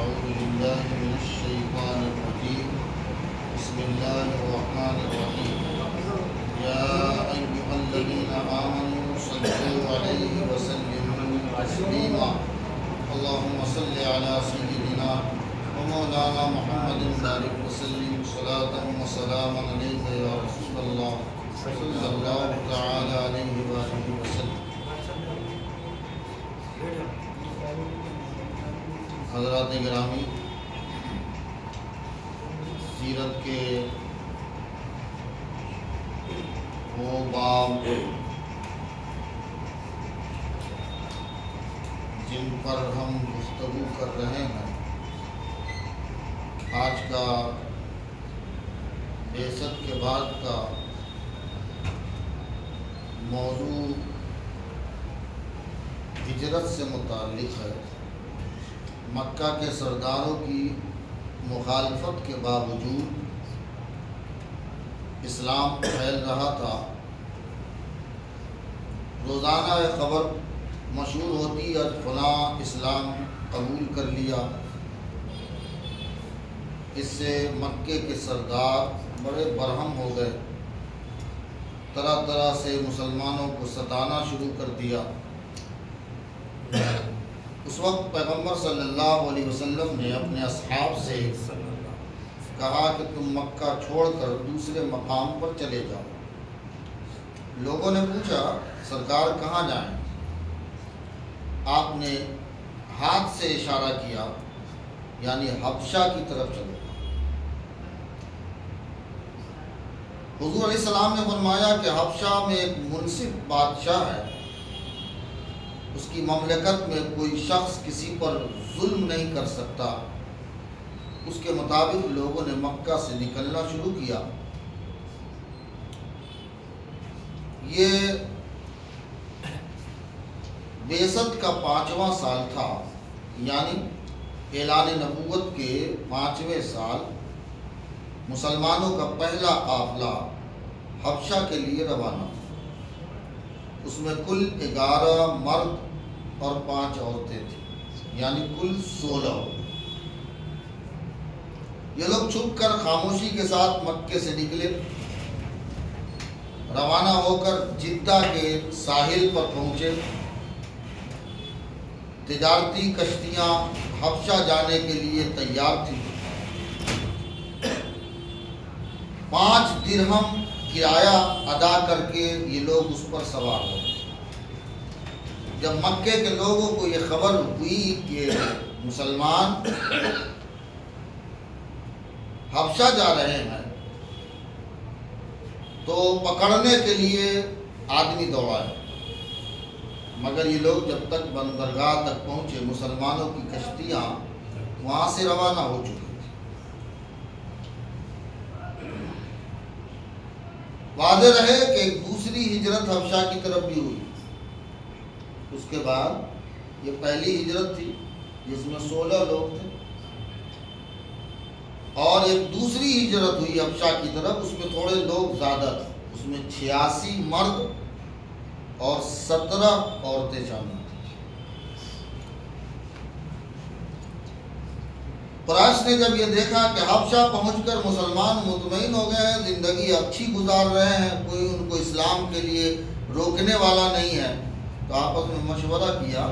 أعوذ بالله من الشيطان الرجيم بسم الله الرحمن الرحيم يا أيها الذين آمنوا صلوا عليه وسلموا تسليما اللهم صل على سيدنا ومولانا محمد بارك وسلم صلاة وسلاما عليك يا رسول الله صلى الله تعالى عليه وآله وسلم. حضرات گرامی، سیرت کے وہ باب جن پر ہم گفتگو کر رہے ہیں، آج کا بعثت کے بعد کا موضوع ہجرت سے متعلق ہے۔ مکہ کے سرداروں کی مخالفت کے باوجود اسلام پھیل رہا تھا۔ روزانہ ایک خبر مشہور ہوتی ہے، فلاں اسلام قبول کر لیا۔ اس سے مکے کے سردار بڑے برہم ہو گئے، طرح طرح سے مسلمانوں کو ستانا شروع کر دیا۔ اس وقت پیغمبر صلی اللہ علیہ وسلم نے اپنے اصحاب سے کہا کہ تم مکہ چھوڑ کر دوسرے مقام پر چلے جاؤ۔ لوگوں نے پوچھا سرکار کہاں جائیں؟ آپ نے ہاتھ سے اشارہ کیا، یعنی حبشہ کی طرف چلو۔ حضور علیہ السلام نے فرمایا کہ حبشہ میں ایک منصف بادشاہ ہے، اس کی مملکت میں کوئی شخص کسی پر ظلم نہیں کر سکتا۔ اس کے مطابق لوگوں نے مکہ سے نکلنا شروع کیا۔ یہ بعثت کا 5واں سال تھا، یعنی اعلان نبوت کے 5ویں سال مسلمانوں کا پہلا قافلہ حبشہ کے لیے روانہ۔ اس میں کل 11 مرد اور 5 عورتیں تھیں، یعنی کل 16۔ یہ لوگ چھپ کر خاموشی کے ساتھ مکے سے نکلے، روانہ ہو کر جدہ کے ساحل پر پہنچے۔ تجارتی کشتیاں حبشہ جانے کے لیے تیار تھیں۔ 5 درہم کرایہ ادا کر کے یہ لوگ اس پر سوار ہو۔ جب مکے کے لوگوں کو یہ خبر ہوئی کہ مسلمان حبشہ جا رہے ہیں، تو پکڑنے کے لیے آدمی دوڑائے، مگر یہ لوگ جب تک بندرگاہ تک پہنچے مسلمانوں کی کشتیاں وہاں سے روانہ ہو چکی تھی۔ واضح رہے کہ ایک دوسری ہجرت حبشہ کی طرف بھی ہوئی۔ اس کے بعد یہ پہلی ہجرت تھی جس میں 16 لوگ تھے، اور ایک دوسری ہجرت ہوئی حبشہ کی طرف، اس میں تھوڑے لوگ زیادہ تھے، اس میں 86 مرد اور 17 عورتیں شامل تھیں۔ قریش نے جب یہ دیکھا کہ حبشہ پہنچ کر مسلمان مطمئن ہو گئے ہیں، زندگی اچھی گزار رہے ہیں، کوئی ان کو اسلام کے لیے روکنے والا نہیں ہے، تو آپس میں مشورہ کیا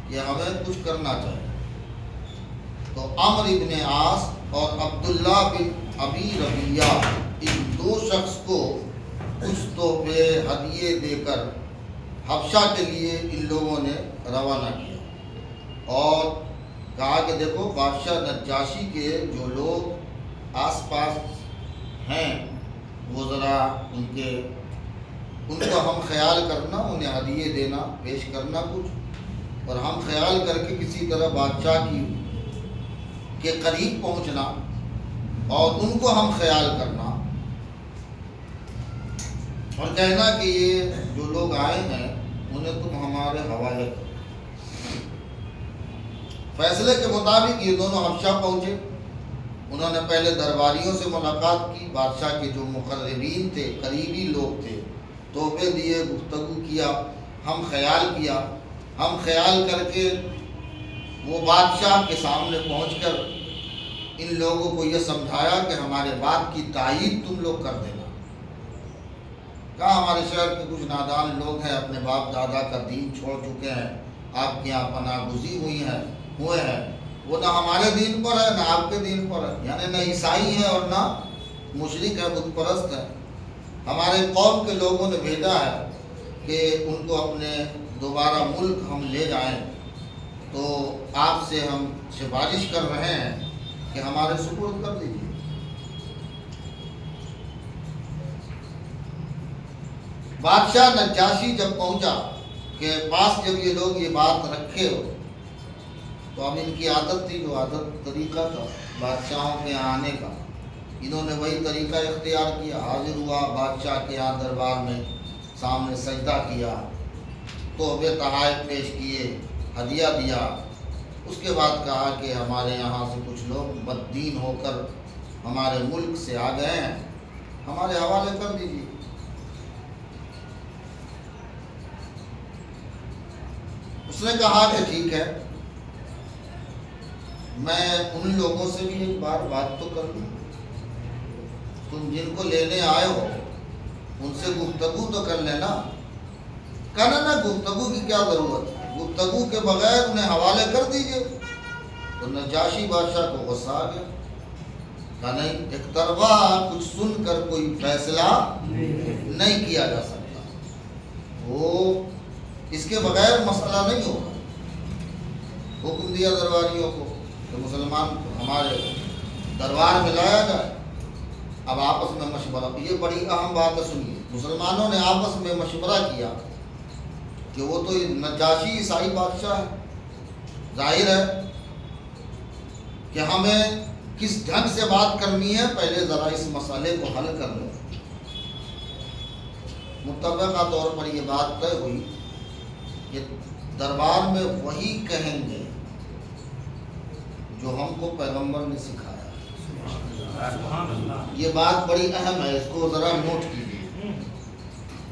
کہ ہمیں کچھ کرنا چاہیے۔ تو عمرو بن عاص اور عبداللہ بن ابی ربیعہ، ان 2 شخص کو کچھ تحفے ہدیے دے کر حبشہ کے لیے ان لوگوں نے روانہ کیا، اور کہا کہ دیکھو بادشاہ نجاشی کے جو لوگ آس پاس ہیں وہ ذرا ان کو ہم خیال کرنا، انہیں ہدیے دینا، پیش کرنا کچھ، اور ہم خیال کر کے کسی طرح بادشاہ کے قریب پہنچنا اور ان کو ہم خیال کرنا اور کہنا کہ یہ جو لوگ آئے ہیں انہیں تم ہمارے حوالے کرو۔ فیصلے کے مطابق یہ دونوں حبشہ پہنچے۔ انہوں نے پہلے درباریوں سے ملاقات کی، بادشاہ کے جو مقربین تھے، قریبی لوگ تھے، تحفے دیے، گفتگو کیا، ہم خیال کر کے وہ بادشاہ کے سامنے پہنچ کر ان لوگوں کو یہ سمجھایا کہ ہمارے بات کی تائید تم لوگ کر دینا۔ کہا ہمارے شہر کے کچھ نادان لوگ ہیں، اپنے باپ دادا کا دین چھوڑ چکے ہیں، آپ کے یہاں پناہ گزین ہوئے ہیں، وہ نہ ہمارے دین پر ہے نہ آپ کے دین پر ہے، یعنی نہ عیسائی ہے اور نہ مشرک ہے، بت پرست ہے۔ ہمارے قوم کے لوگوں نے بھیجا ہے کہ ان کو اپنے دوبارہ ملک ہم لے جائیں، تو آپ سے ہم سفارش کر رہے ہیں کہ ہمارے سپرد کر دیجیے۔ بادشاہ نجاشی جب پہنچا کہ پاس جب یہ لوگ یہ بات رکھے ہو، تو اب ان کی عادت تھی، جو عادت طریقہ تھا بادشاہوں کے یہاں آنے کا، انہوں نے وہی طریقہ اختیار کیا، حاضر ہوا بادشاہ کے یہاں دربار میں، سامنے سجدہ کیا، تحفے تحائف پیش کیے، ہدیہ دیا۔ اس کے بعد کہا کہ ہمارے یہاں سے کچھ لوگ بد دین ہو کر ہمارے ملک سے آ گئے ہیں، ہمارے حوالے کر دیجیے۔ اس نے کہا کہ ٹھیک ہے، میں ان لوگوں سے بھی ایک بار بات تو کر لوں، تم جن کو لینے آئے ہو ان سے گفتگو تو کر لینا۔ کہنا نا گفتگو کی کیا ضرورت ہے، گفتگو کے بغیر انہیں حوالے کر دیجئے۔ تو نجاشی بادشاہ کو غصہ آ گیا، کہا نہیں، ایک طرفہ کچھ سن کر کوئی فیصلہ نہیں کیا جا سکتا، وہ اس کے بغیر مسئلہ نہیں ہوگا۔ حکم دیا درباریوں کو کہ مسلمان کو ہمارے دربار میں لایا جائے، اب آپس میں مشورہ، یہ بڑی اہم بات ہے، سنیے۔ مسلمانوں نے آپس میں مشورہ کیا کہ وہ تو نجاشی عیسائی بادشاہ ہے، ظاہر ہے کہ ہمیں کس ڈھنگ سے بات کرنی ہے، پہلے ذرا اس مسئلے کو حل کر لیں۔ متفقہ طور پر یہ بات طے ہوئی کہ دربار میں وہی کہیں گے جو ہم کو پیغمبر نے سکھایا۔ یہ بات بڑی اہم ہے، اس کو ذرا نوٹ کیجیے۔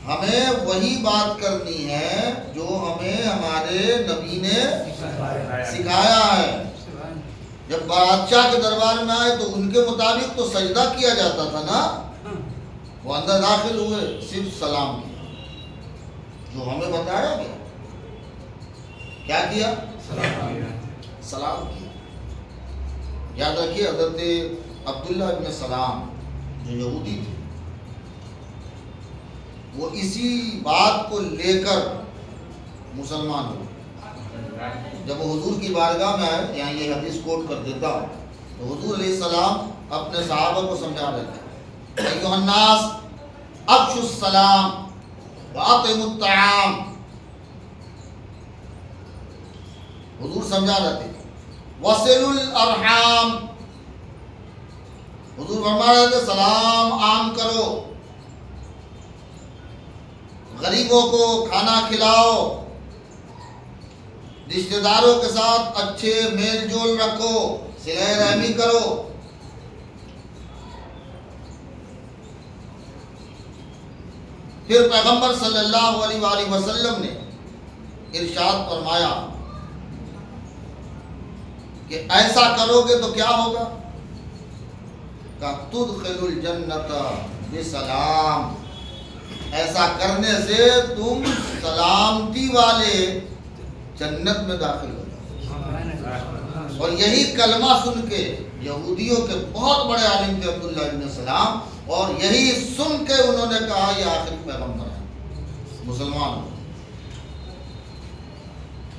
ہمیں وہی بات کرنی ہے جو ہمیں ہمارے نبی نے سکھایا ہے۔ جب بادشاہ کے دربار میں آئے تو ان کے مطابق تو سجدہ کیا جاتا تھا نا، وہ اندر داخل ہوئے صرف سلام کیا، جو ہمیں بتایا گیا کیا کیا؟ سلام کیا۔ یاد رکھیے حضرت عبداللہ ابن سلام جو یہودی تھے، وہ اسی بات کو لے کر مسلمان ہوئے۔ جب وہ حضور کی بارگاہ میں آئے، یہاں یہ حدیث کوٹ کر دیتا ہوں، تو حضور علیہ السلام اپنے صحابہ کو سمجھا رہے تھے، ایھا الناس افشوا السلام واطعموا الطعام۔ حضور سمجھا رہے تھے، وصلوا الارحام، حضور فرما رہے تھے سلام عام کرو، غریبوں کو کھانا کھلاؤ، رشتہ داروں کے ساتھ اچھے میل جول رکھو، صلہ رحمی کرو۔ پھر پیغمبر صلی اللہ علیہ وآلہ وسلم نے ارشاد فرمایا کہ ایسا کرو گے تو کیا ہوگا؟ کہ تدخل الجنت بسلام، ایسا کرنے سے تم سلامتی والے جنت میں داخل ہو جاؤ۔ اور یہی کلمہ سن کے یہودیوں کے بہت بڑے عالم تھے عبداللہ ابن سلام، اور یہی سن کے انہوں نے کہا یہ آخری پیغمبر ہے، مسلمان ہو۔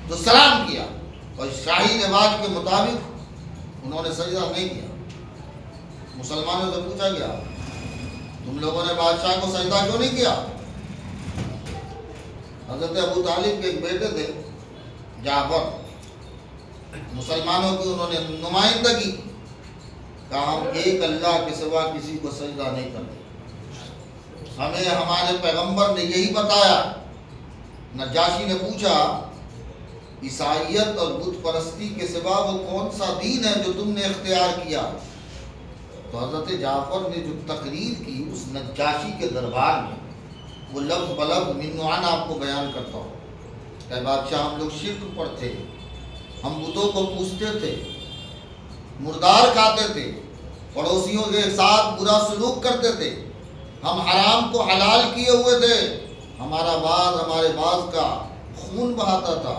تو سلام کیا، اور شاہی رواج کے مطابق انہوں نے سجدہ نہیں کیا۔ مسلمانوں سے پوچھا گیا تم لوگوں نے بادشاہ کو سجدہ کیوں نہیں کیا؟ حضرت ابو طالب کے ایک بیٹے تھے جعفر، مسلمانوں کی انہوں نے نمائندگی، کہا ہم ایک اللہ کے سوا کسی کو سجدہ نہیں کرتے، ہمیں ہمارے پیغمبر نے یہی بتایا۔ نجاشی نے پوچھا عیسائیت اور بت پرستی کے سوا وہ کون سا دین ہے جو تم نے اختیار کیا؟ تو حضرت جعفر نے جو تقریر کی اس نجاشی کے دربار میں، وہ لفظ بلفظ من نعان آپ کو بیان کرتا ہوں کہ بادشاہ ہم لوگ شرک پر تھے، ہم بتوں کو پوجتے تھے، مردار کھاتے تھے، پڑوسیوں کے ساتھ برا سلوک کرتے تھے، ہم حرام کو حلال کیے ہوئے تھے، ہمارے باز کا خون بہاتا تھا،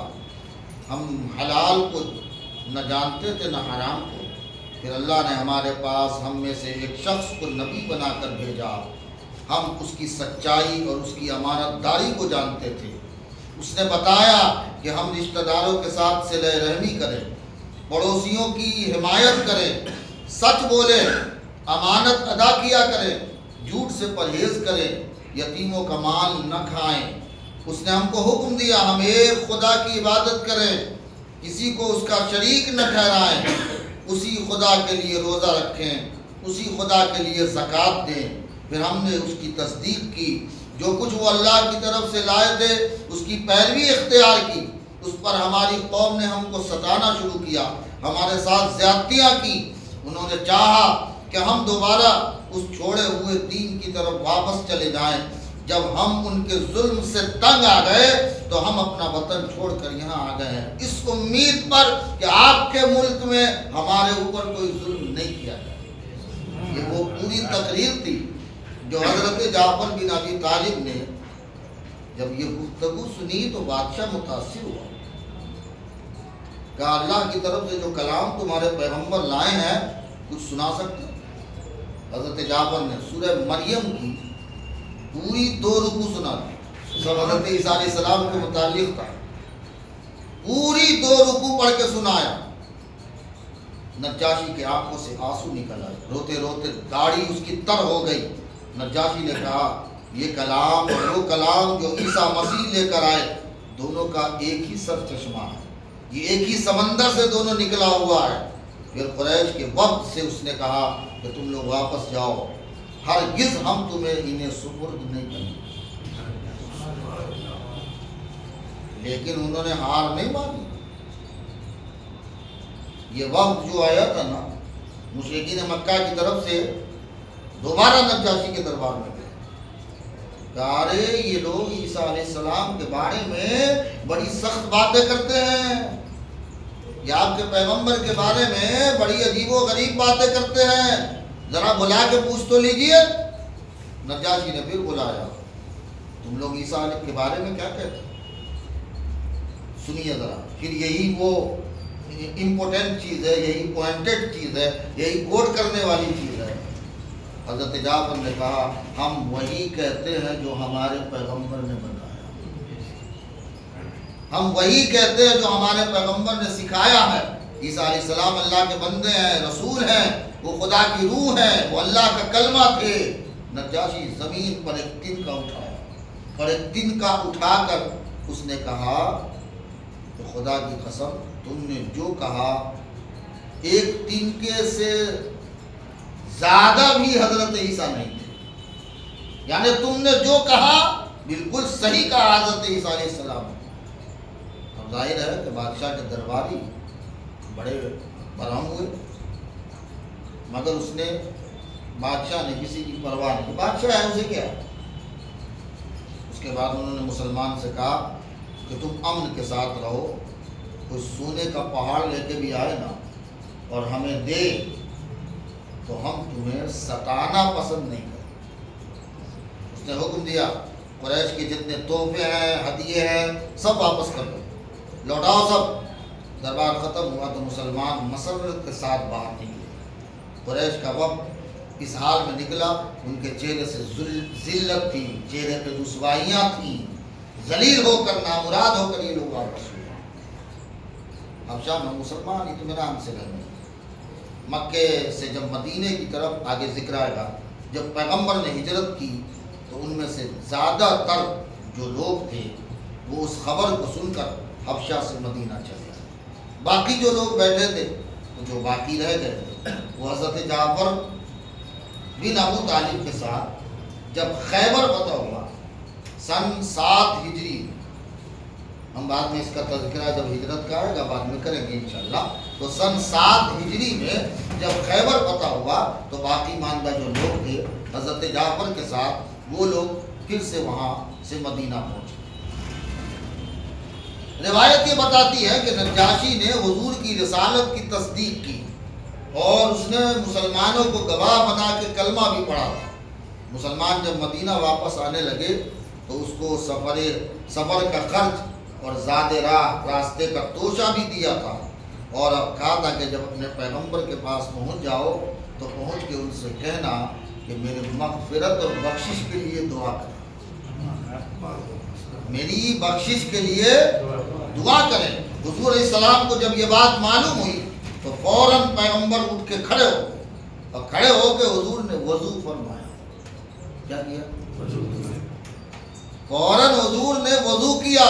ہم حلال کو نہ جانتے تھے نہ حرام کو۔ پھر اللہ نے ہمارے پاس ہم میں سے ایک شخص کو نبی بنا کر بھیجا، ہم اس کی سچائی اور اس کی امانت داری کو جانتے تھے۔ اس نے بتایا کہ ہم رشتہ داروں کے ساتھ صلہ رحمی کریں، پڑوسیوں کی حمایت کریں، سچ بولیں، امانت ادا کیا کریں، جھوٹ سے پرہیز کریں، یتیموں کا مال نہ کھائیں۔ اس نے ہم کو حکم دیا ہم ایک خدا کی عبادت کریں، کسی کو اس کا شریک نہ ٹھہرائیں، اسی خدا کے لیے روزہ رکھیں، اسی خدا کے لیے زکوٰۃ دیں۔ پھر ہم نے اس کی تصدیق کی، جو کچھ وہ اللہ کی طرف سے لائے تھے اس کی پیروی اختیار کی۔ اس پر ہماری قوم نے ہم کو ستانا شروع کیا، ہمارے ساتھ زیادتیاں کی۔ انہوں نے چاہا کہ ہم دوبارہ اس چھوڑے ہوئے دین کی طرف واپس چلے جائیں۔ جب ہم ان کے ظلم سے تنگ آ گئے تو ہم اپنا وطن چھوڑ کر یہاں آ گئے ہیں، اس امید پر کہ آپ کے ملک میں ہمارے اوپر کوئی ظلم نہیں کیا جائے۔ یہ وہ پوری تقریر تھی جو حضرت جعفر بن ابی طالب نے جب یہ گفتگو سنی تو بادشاہ متاثر ہوا، کہا اللہ کی طرف سے جو کلام تمہارے پیغمبر لائے ہیں کچھ سنا سکتے؟ حضرت جعفر نے سورہ مریم کی پوری 2 رکوع سنا دی، سب حضرت عیسیٰ علیہ السلام کے متعلق تھا، پوری 2 رکوع پڑھ کے سنایا۔ نجاشی کی آنکھوں سے آنسو نکل آئے، روتے روتے داڑھی اس کی تر ہو گئی۔ نجاشی نے کہا یہ کلام اور وہ کلام جو عیسیٰ مسیح لے کر آئے دونوں کا ایک ہی سر چشمہ ہے، یہ ایک ہی سمندر سے دونوں نکلا ہوا ہے۔ پھر قریش کے وقت سے اس نے کہا کہ تم لوگ واپس جاؤ، ہرگز ہم تمہیں انہیں سپرد نہیں کریں گے۔ لیکن انہوں نے ہار نہیں مانی۔ یہ وقت جو آیا تھا نا، مشرکین مکہ کی طرف سے دوبارہ نجاشی کے دربار میں گئے، کہا ارے یہ لوگ عیسیٰ علیہ السلام کے بارے میں بڑی سخت باتیں کرتے ہیں، یہ آپ کے پیغمبر کے بارے میں بڑی عجیب و غریب باتیں کرتے ہیں، ذرا بلا کے پوچھ تو لیجئے۔ نجاشی نے پھر بلایا، تم لوگ عیسیٰ علیہ کے بارے میں کیا کہتے ہیں سنیے ذرا۔ پھر یہی وہ امپورٹنٹ چیز ہے، یہی پوائنٹڈ چیز ہے، یہی کوٹ کرنے والی چیز ہے۔ حضرت جعفر نے کہا ہم وہی کہتے ہیں جو ہمارے پیغمبر نے بتایا، ہم وہی کہتے ہیں جو ہمارے پیغمبر نے سکھایا ہے۔ عیسیٰ علیہ السلام اللہ کے بندے ہیں، رسول ہیں، وہ خدا کی روح ہے، وہ اللہ کا کلمہ تھے۔ نجاشی زمین پر ایک تنکا اٹھایا اور ایک تنکا اٹھا کر اس نے کہا کہ خدا کی قسم تم نے جو کہا ایک تنکے سے زیادہ بھی حضرت عیسیٰ نہیں تھے، یعنی تم نے جو کہا بالکل صحیح کہا حضرت عیسیٰ علیہ السلام۔ اب ظاہر ہے کہ بادشاہ کے درباری بڑے برہم ہوئے، مگر اس نے بادشاہ نے کسی کی پرواہ نہیں، بادشاہ ہے اسے کیا۔ اس کے بعد انہوں نے مسلمان سے کہا کہ تم امن کے ساتھ رہو، کوئی سونے کا پہاڑ لے کے بھی آئے نا اور ہمیں دے تو ہم تمہیں ستانا پسند نہیں کریں۔ اس نے حکم دیا قریش کے جتنے تحفے ہیں، ہدیے ہیں، سب واپس کر دو، لوٹاؤ سب۔ دربار ختم ہوا تو مسلمان مسرت کے ساتھ باہر نکلے۔ قریش کا وقت اس حال میں نکلا، ان کے چہرے سے ذلت تھی، چہرے پہ رسوائیاں تھیں، ذلیل ہو کر نامراد ہو کر یہ لوگ واپس ہوئے۔ اب شام میں مسلمان اطمینان سے رہنے، مکے سے جب مدینے کی طرف آگے ذکر آئے گا، جب پیغمبر نے ہجرت کی تو ان میں سے زیادہ تر جو لوگ تھے وہ اس خبر کو سن کر حبشہ سے مدینہ چلے گئے۔ باقی جو لوگ بیٹھے تھے، جو باقی رہ گئے تھے، وہ حضرت جعفر بن ابو طالب کے ساتھ جب خیبر فتح ہوا سن 7 ہجری، ہم بعد میں اس کا تذکرہ جب ہجرت کا آئے گا بعد میں کریں گے انشاءاللہ، تو سن 7 ہجری میں جب خیبر فتح ہوا تو باقی ماندہ جو لوگ تھے حضرت جعفر کے ساتھ وہ لوگ پھر سے وہاں سے مدینہ پہنچے۔ روایت یہ بتاتی ہے کہ نجاشی نے حضور کی رسالت کی تصدیق کی اور اس نے مسلمانوں کو گواہ بنا کے کلمہ بھی پڑھا تھا۔ مسلمان جب مدینہ واپس آنے لگے تو اس کو سفر کا خرچ اور زاد راہ راستے کا توشہ بھی دیا تھا، اور اب کہا تھا کہ جب اپنے پیغمبر کے پاس پہنچ جاؤ تو پہنچ کے ان سے کہنا کہ میری مغفرت اور بخشش کے لیے دعا کریں، میری بخشش کے لیے دعا کریں۔ حضور علیہ السلام کو جب یہ بات معلوم ہوئی تو فوراً پیغمبر اٹھ کے کھڑے ہو گئے، اور کھڑے ہو کے حضور نے وضو فرمایا۔ کیا کیا؟ فوراً حضور نے وضو کیا،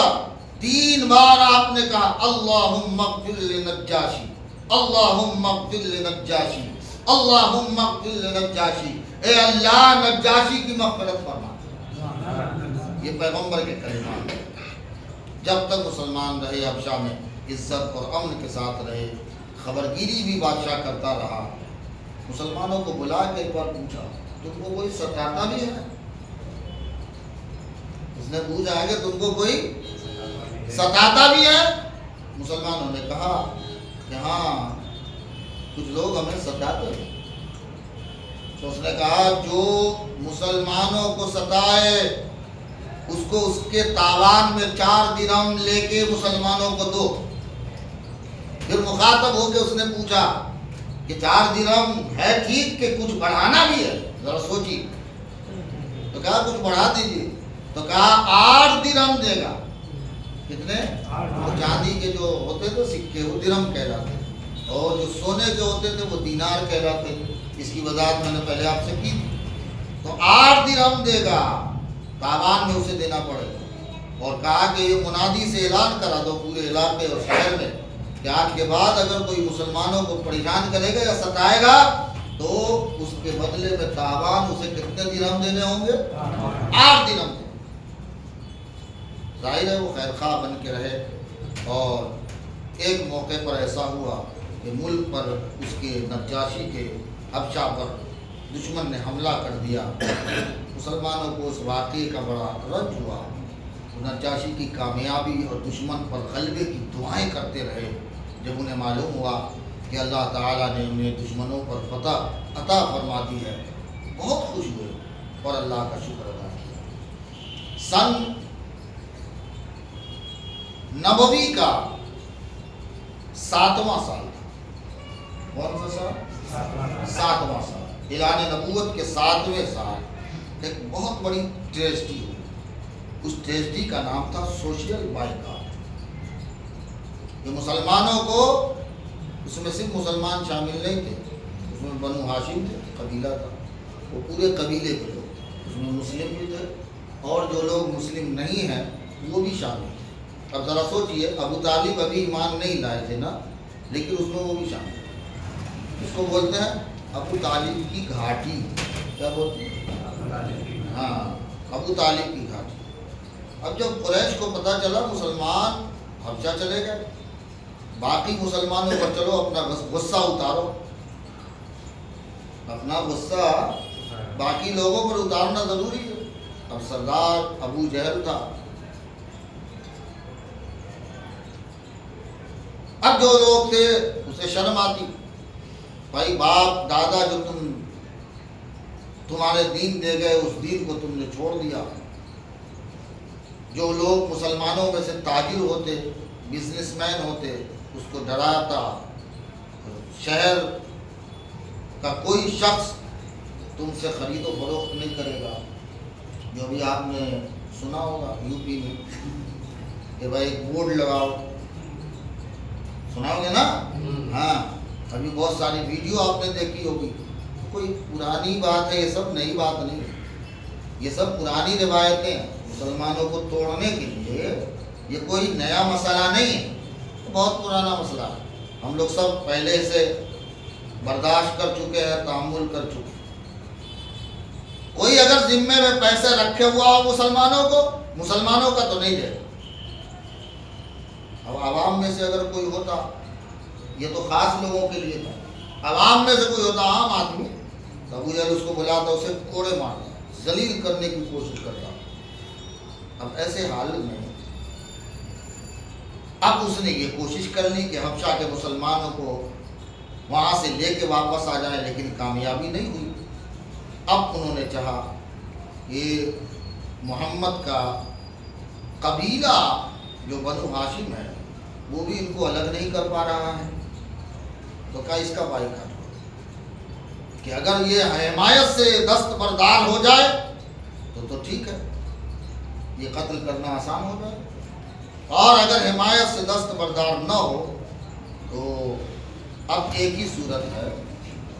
3 بار آپ نے کہا اللہم اغفر لنجاشی، اللہم اغفر لنجاشی، اللہم اغفر لنجاشی، اے اللہ نجاشی کی مغفرت فرما۔ یہ پیغمبر کے کلمات ہیں۔ جب تک مسلمان رہے حبشہ میں عزت اور امن کے ساتھ رہے، خبرگیری بھی بادشاہ کرتا رہا۔ مسلمانوں کو بلا کے ایک بار پوچھا تم کو کوئی ستاتا بھی ہے؟ اس نے پوچھا ہے کہ تم کو کوئی ستاتا بھی ہے؟ مسلمانوں نے کہا کہ ہاں کچھ لوگ ہمیں ستاتے ہیں۔ تو اس نے کہا جو مسلمانوں کو ستائے اس کو اس کے تاوان میں 4 درہم لے کے مسلمانوں کو دو۔ پھر مخاطب ہو کے اس نے پوچھا کہ 4 درہم ہے ٹھیک کہ کچھ بڑھانا بھی ہے؟ ذرا سوچی۔ تو کہا کچھ بڑھا دیجیے۔ تو کہا 8 درہم دے گا۔ کتنے؟ وہ چاندی کے جو ہوتے تھے سکے وہ درہم کہلاتے تھے، اور جو سونے کے ہوتے تھے وہ دینار کہلاتے تھے۔ اس کی وضاحت میں نے پہلے آپ سے کی تھی۔ تو 8 درہم دے گا، تاوان میں اسے دینا پڑے گا، اور کہا کہ یہ منادی سے اعلان کرا دو پورے علاقے اور شہر میں کہ آج کے بعد اگر کوئی مسلمانوں کو پریشان کرے گا یا ستائے گا تو اس کے بدلے میں تاوان اسے کتنے درہم دینے ہوں گے؟ 8 درہم۔ ظاہر ہے وہ خیر خواہ بن کے رہے، اور ایک موقع پر ایسا ہوا کہ ملک پر اس کے نجاشی کے حبشہ پر دشمن نے حملہ کر دیا۔ مسلمانوں کو اس واقعے کا بڑا رنج ہوا۔ نجاشی کی کامیابی اور دشمن پر غلبے کی دعائیں کرتے رہے۔ جب انہیں معلوم ہوا کہ اللہ تعالیٰ نے انہیں دشمنوں پر فتح عطا فرما دی ہے، بہت خوش ہوئے اور اللہ کا شکر ادا کیا۔ سن نبوی کا 7واں سال تھا۔ کون سا سال؟ 7واں سال۔ اعلان نبوت کے 7ویں سال ایک بہت بڑی ٹریجڈی ہوئی۔ اس ٹریجڈی کا نام تھا سوشل بائیکاٹ۔ یہ مسلمانوں کو، اس میں صرف مسلمان شامل نہیں تھے، اس میں بنو ہاشم تھے، قبیلہ تھا، وہ پورے قبیلے کے لوگ تھے، اس میں مسلم بھی تھے اور جو لوگ مسلم نہیں ہیں وہ بھی شامل تھے۔ اب ذرا سوچئے، ابو طالب ابھی ایمان نہیں لائے تھے نا، لیکن اس میں وہ بھی شامل تھے۔ اس کو بولتے ہیں ابو طالب کی گھاٹی۔ کیا بولتے ہیں؟ ہاں، ابو طالب کی گھاٹی۔ اب جب قریش کو پتہ چلا مسلمان حبشہ چلے گئے، باقی مسلمانوں پر چلو اپنا غصہ اتارو، اپنا غصہ باقی لوگوں پر اتارنا ضروری ہے۔ اب سردار ابو جہل تھا، اب جو لوگ تھے اسے شرم آتی، بھائی باپ دادا جو تمہارے دین دے گئے اس دین کو تم نے چھوڑ دیا۔ جو لوگ مسلمانوں میں سے تاجر ہوتے، بزنس مین ہوتے، اس کو ڈراتا، شہر کا کوئی شخص تم سے خرید و فروخت نہیں کرے گا۔ جو ابھی آپ نے سنا ہوگا یو پی میں کہ بھائی ایک بورڈ لگاؤ، سنا ہوگا نا؟ ہاں، ابھی بہت ساری ویڈیو آپ نے دیکھی ہوگی۔ کوئی پرانی بات ہے، یہ سب نئی بات نہیں ہے، یہ سب پرانی روایتیں ہیں۔ مسلمانوں کو توڑنے کے لیے یہ کوئی نیا مسئلہ نہیں ہے، بہت پرانا مسئلہ ہے، ہم لوگ سب پہلے سے برداشت کر چکے ہیں، تحمل کر چکے ہیں۔ کوئی اگر ذمے میں پیسے رکھے ہوا ہو مسلمانوں کا تو نہیں دے۔ اب عوام میں سے اگر کوئی ہوتا، یہ تو خاص لوگوں کے لیے تھا، عوام میں سے کوئی ہوتا عام آدمی، تو ابو جہل اس کو بلاتا، اسے کوڑے مارتا، ذلیل کرنے کی کوشش کرتا۔ اب ایسے حال میں اب اس نے یہ کوشش کر لی کہ حبشہ کے مسلمانوں کو وہاں سے لے کے واپس آ جائیں، لیکن کامیابی نہیں ہوئی۔ اب انہوں نے چاہا یہ محمد کا قبیلہ جو بنو ہاشم ہے وہ بھی ان کو الگ نہیں کر پا رہا ہے، تو کیا اس کا بائیکاٹ ہو کہ اگر یہ حمایت سے دستبردار ہو جائے تو ٹھیک ہے، یہ قتل کرنا آسان ہو جائے، اور اگر حمایت سے دستبردار نہ ہو تو اب ایک ہی صورت ہے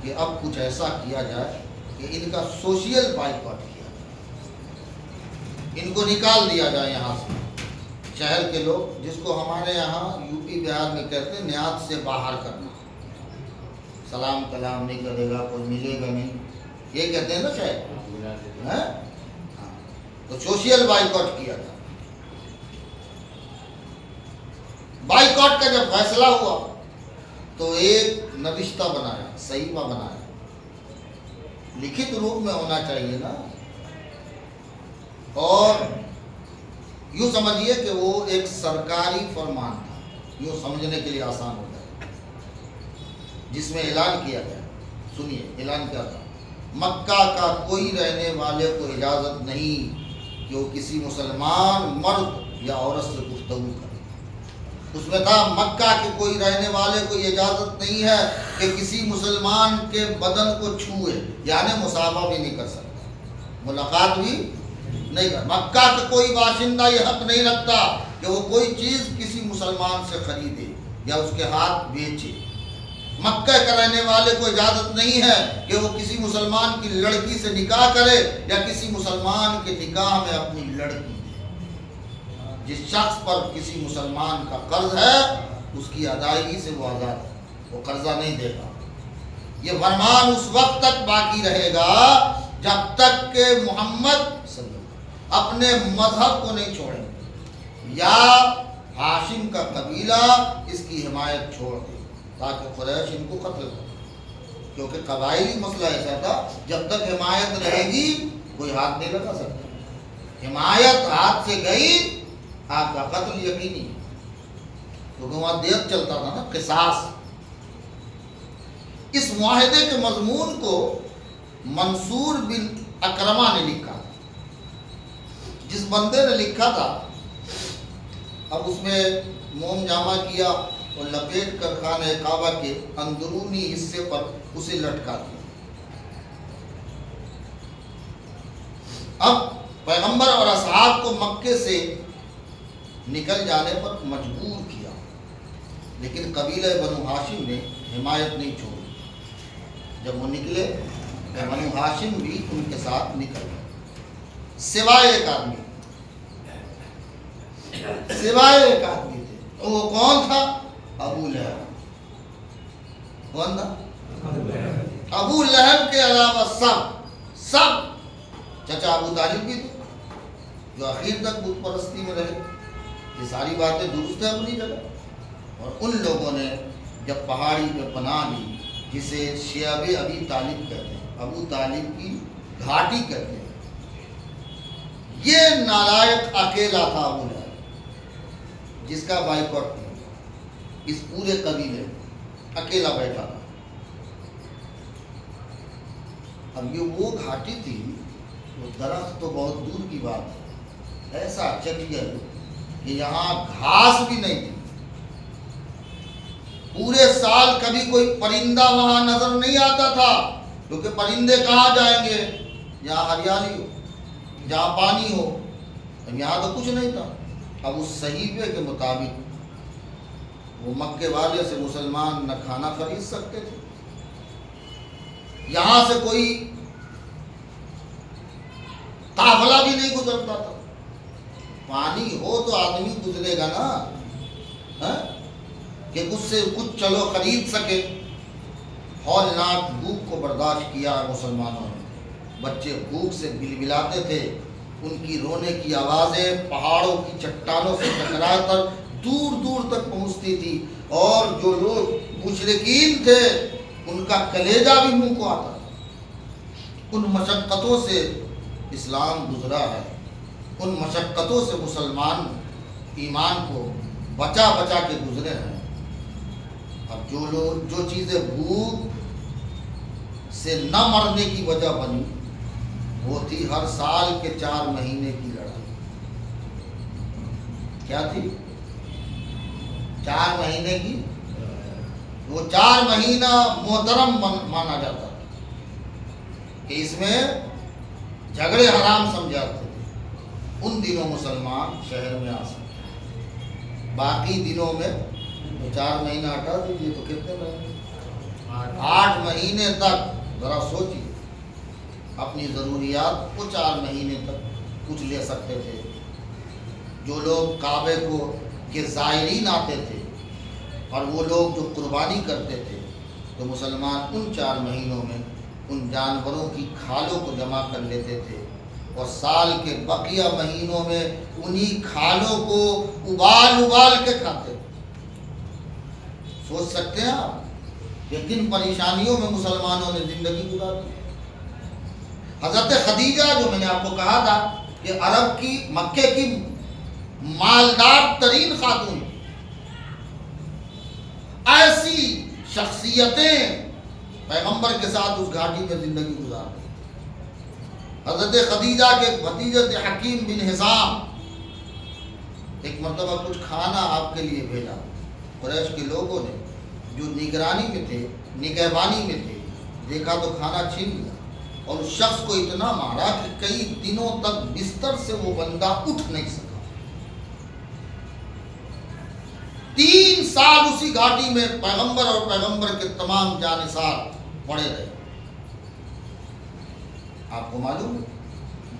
کہ اب کچھ ایسا کیا جائے کہ ان کا سوشل بائیکاٹ کیا جائے، ان کو نکال دیا جائے یہاں سے، شہر کے لوگ، جس کو ہمارے یہاں یو پی بہار میں کہتے ہیں نیاد سے باہر کرنا، سلام کلام نہیں کرے گا، کوئی ملے گا نہیں، یہ کہتے ہیں نا شاید، تو سوشل بائیکاٹ کیا جائے۔ بائیکاٹ کا جب فیصلہ ہوا تو ایک نوشتہ بنایا، صحیفہ بنایا، لکھت روپ میں ہونا چاہیے نا، اور یوں سمجھیے کہ وہ ایک سرکاری فرمان تھا، یوں سمجھنے کے لیے آسان ہو جائے، جس میں اعلان کیا گیا، سنیے اعلان کیا تھا، مکہ کا کوئی رہنے والے کو اجازت نہیں کہ وہ کسی مسلمان مرد یا عورت سے گفتگو کرے۔ اس میں تھا مکہ کے کوئی رہنے والے کو یہ اجازت نہیں ہے کہ کسی مسلمان کے بدن کو چھوئے، یعنی مصافحہ بھی نہیں کر سکتا، ملاقات بھی نہیں کر، مکہ کا کوئی باشندہ یہ حق نہیں رکھتا کہ وہ کوئی چیز کسی مسلمان سے خریدے یا اس کے ہاتھ بیچے۔ مکہ کا رہنے والے کو اجازت نہیں ہے کہ وہ کسی مسلمان کی لڑکی سے نکاح کرے یا کسی مسلمان کے نکاح میں اپنی لڑکی دے۔ جس شخص پر کسی مسلمان کا قرض ہے اس کی ادائیگی سے وہ آزاد ہے، وہ قرضہ نہیں دے گا۔ یہ فرمان اس وقت تک باقی رہے گا جب تک کہ محمد صلی اللہ علیہ وسلم اپنے مذہب کو نہیں چھوڑیں گے یا ہاشم کا قبیلہ اس کی حمایت چھوڑ دے، تاکہ قریش ان کو قتل کرے، کیونکہ قبائلی مسئلہ ایسا تھا جب تک حمایت رہے گی کوئی ہاتھ نہیں لگا سکتا، حمایت ہاتھ سے گئی آپ کا قتل یقینی ہے، کیونکہ وہاں دیت چلتا تھا نا، قصاص۔ اس معاہدے کے مضمون کو منصور بن اکرمہ نے لکھا، جس بندے نے لکھا تھا اب اس میں موم جامع کیا اور لپیٹ کر خانہ کعبہ کے اندرونی حصے پر اسے لٹکا دیا۔ اب پیغمبر اور اصحاب کو مکے سے نکل جانے پر مجبور کیا، لیکن قبیلہ بنو ہاشم نے حمایت نہیں چھوڑی۔ جب وہ نکلے تو بنو ہاشم بھی ان کے ساتھ نکل گئے، سوائے ایک آدمی تھے، وہ کون تھا؟ ابو لہب۔ کون تھا؟ ابو لہب کے علاوہ سب چچا ابو طالب بھی تھے جو آخر تک بت پرستی میں رہے۔ یہ ساری باتیں درست ہیں اپنی جگہ، اور ان لوگوں نے جب پہاڑی پہ پناہ لی، جسے شعب ابی طالب کہتے ہیں، ابو طالب کی گھاٹی کہتے ہیں، یہ نالائق اکیلا تھا ابو لہب، جس کا بائیکاٹ نہیں، اس پورے قبیلے اکیلا بیٹھا تھا۔ اب یہ وہ گھاٹی تھی، وہ درخت تو بہت دور کی بات ہے، ایسا چٹیل کہ یہاں گھاس بھی نہیں تھی، پورے سال کبھی کوئی پرندہ وہاں نظر نہیں آتا تھا، کیونکہ پرندے کہاں جائیں گے جہاں ہریالی ہو، جہاں پانی ہو، یہاں تو کچھ نہیں تھا۔ اب اس صحیفے کے مطابق وہ مکے والے سے مسلمان نہ کھانا خرید سکتے تھے، یہاں سے کوئی قافلہ بھی نہیں گزرتا تھا، پانی ہو تو آدمی گزرے گا نا، کہ اس سے کچھ چلو خرید سکے۔ ہولناک بھوک کو برداشت کیا مسلمانوں نے، بچے بھوک سے بلبلاتے تھے، ان کی رونے کی آوازیں پہاڑوں کی چٹانوں سے ٹکرا کر دور دور تک پہنچتی تھی، اور جو لوگ مشرکین تھے ان کا کلیجہ بھی منہ کو آتا تھا۔ ان مشقتوں سے اسلام گزرا ہے، ان مشقتوں سے مسلمان ایمان کو بچا بچا کے گزرے ہیں۔ اب جو چیزیں بھوک سے نہ مرنے کی وجہ بنی وہ تھی ہر سال کے 4 مہینے کی لڑائی۔ کیا تھی؟ 4 مہینے کی، وہ 4 مہینہ محترم مانا جاتا تھا کہ اس میں جھگڑے حرام سمجھاتے تھے۔ ان دنوں مسلمان شہر میں آ سکتے، باقی دنوں میں 4 مہینہ ہٹا دیجیے تو کتنے مہینے؟ 8 مہینے تک۔ ذرا سوچیے، اپنی ضروریات کو 4 مہینے تک کچھ لے سکتے تھے۔ جو لوگ کعبے کو کے زائرین آتے تھے اور وہ لوگ جو قربانی کرتے تھے تو مسلمان ان 4 مہینوں میں ان جانوروں کی کھالوں کو جمع کر لیتے تھے اور سال کے بقیہ مہینوں میں انہی کھالوں کو ابال کے کھاتے تھے۔ سوچ سکتے ہیں آپ کہ کن پریشانیوں میں مسلمانوں نے زندگی گزاری۔ حضرت خدیجہ جو میں نے آپ کو کہا تھا کہ عرب کی، مکے کی مالدار ترین خاتون، ایسی شخصیتیں پیغمبر کے ساتھ اس گھاٹی میں زندگی گزار رہی۔ حضرت خدیجہ کے بھتیجے حکیم بن حزام ایک مرتبہ کچھ کھانا آپ کے لیے بھیجا۔ قریش کے لوگوں نے جو نگرانی میں تھے، نگہبانی میں تھے، دیکھا تو کھانا چھین لیا اور اس شخص کو اتنا مارا کہ کئی دنوں تک بستر سے وہ بندہ اٹھ نہیں سکا۔ 3 سال اسی گھاٹی میں پیغمبر اور پیغمبر کے تمام جانثار پڑے رہے۔ آپ کو معلوم ہے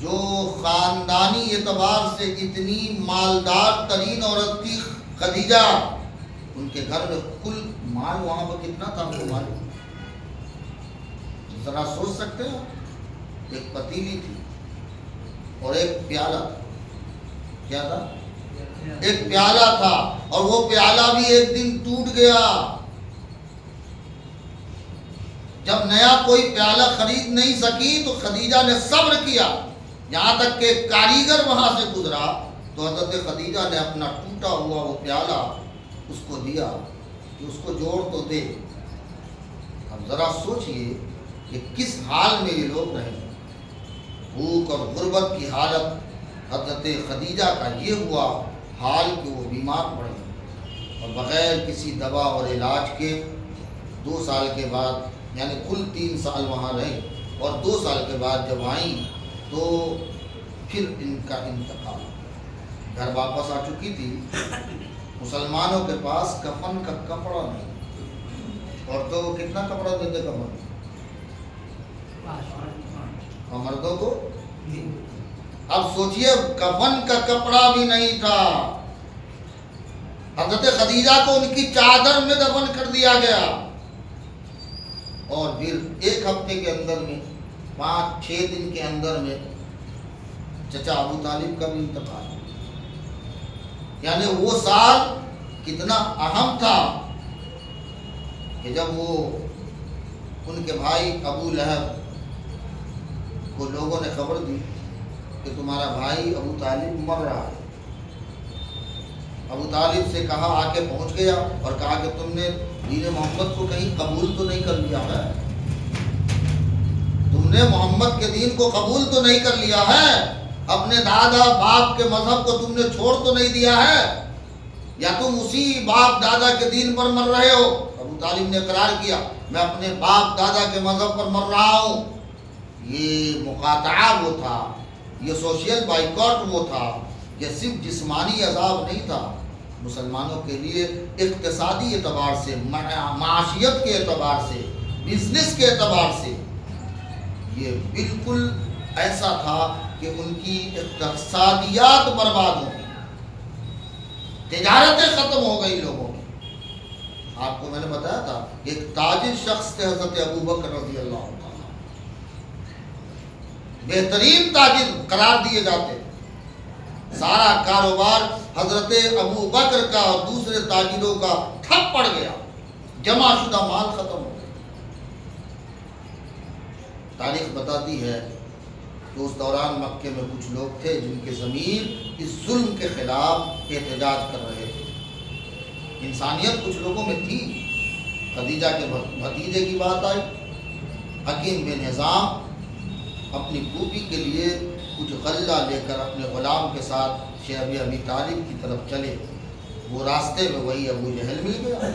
جو خاندانی اعتبار سے اتنی مالدار ترین عورت تھی خدیجہ، ان کے گھر میں کل مال وہاں پر کتنا تھا وہ معلوم؟ ذرا سوچ سکتے ہیں؟ ایک پتیلی تھی اور ایک پیالہ تھا۔ کیا تھا؟ ایک پیالہ تھا اور وہ پیالہ بھی ایک دن ٹوٹ گیا۔ جب نیا کوئی پیالہ خرید نہیں سکی تو خدیجہ نے صبر کیا، یہاں تک کہ کاریگر وہاں سے گزرا تو حضرت خدیجہ نے اپنا ٹوٹا ہوا وہ پیالہ اس کو دیا کہ اس کو جوڑ تو دے۔ اب ذرا سوچئے کہ کس حال میں یہ لوگ رہے، بھوک اور غربت کی حالت۔ حضرت خدیجہ کا یہ ہوا حال کہ وہ بیمار پڑ گئے اور بغیر کسی دوا اور علاج کے 2 سال کے بعد، یعنی کل 3 سال وہاں رہے اور 2 سال کے بعد جب آئیں تو پھر ان کا انتقال۔ گھر واپس آ چکی تھی، مسلمانوں کے پاس کفن کا کپڑا نہیں۔ عورتوں کو کتنا کپڑا دیتے کفن، اور مردوں کو؟ اب سوچئے کفن کا کپڑا بھی نہیں تھا۔ حضرت خدیجہ کو ان کی چادر میں دفن کر دیا گیا اور پھر 1 ہفتے کے اندر میں، 5-6 دن کے اندر میں چچا ابو طالب کا بھی انتقال۔ یعنی وہ سال کتنا اہم تھا کہ جب وہ ان کے بھائی ابو لہب کو لوگوں نے خبر دی کہ تمہارا بھائی ابو طالب مر رہا ہے۔ ابو طالب سے کہا، آ کے پہنچ گیا اور کہا کہ تم نے دین محمد کو کہیں قبول تو نہیں کر لیا ہے؟ تم نے محمد کے دین کو قبول تو نہیں کر لیا ہے؟ اپنے دادا باپ کے مذہب کو تم نے چھوڑ تو نہیں دیا ہے؟ یا تم اسی باپ دادا کے دین پر مر رہے ہو؟ ابو طالب نے اقرار کیا، میں اپنے باپ دادا کے مذہب پر مر رہا ہوں۔ یہ مقاطعہ وہ تھا، یہ سوشل بائیکاٹ وہ تھا، یہ صرف جسمانی عذاب نہیں تھا، مسلمانوں کے لیے اقتصادی اعتبار سے، معاشیت کے اعتبار سے، بزنس کے اعتبار سے یہ بالکل ایسا تھا کہ ان کی اقتصادیات برباد ہو گئی، تجارتیں ختم ہو گئی لوگوں کی۔ آپ کو میں نے بتایا تھا ایک تاجر شخص تھے حضرت ابو بکر رضی اللہ عنہ، بہترین تاجر قرار دیے جاتے، سارا کاروبار حضرت ابو بکر کا اور دوسرے تاجروں کا ٹھپ پڑ گیا، جمع شدہ مال ختم ہو گیا۔ تاریخ بتاتی ہے کہ اس دوران مکے میں کچھ لوگ تھے جن کے ضمیر اس ظلم کے خلاف احتجاج کر رہے تھے۔ انسانیت کچھ لوگوں میں تھی. خدیجہ کے بھتیجے کی بات آئی. حکیم بن حزام اپنی پھوپھی کے لیے کچھ غلہ لے کر اپنے غلام کے ساتھ شیخ ابی طالب کی طرف چلے. وہ راستے میں وہی ابو جہل مل گیا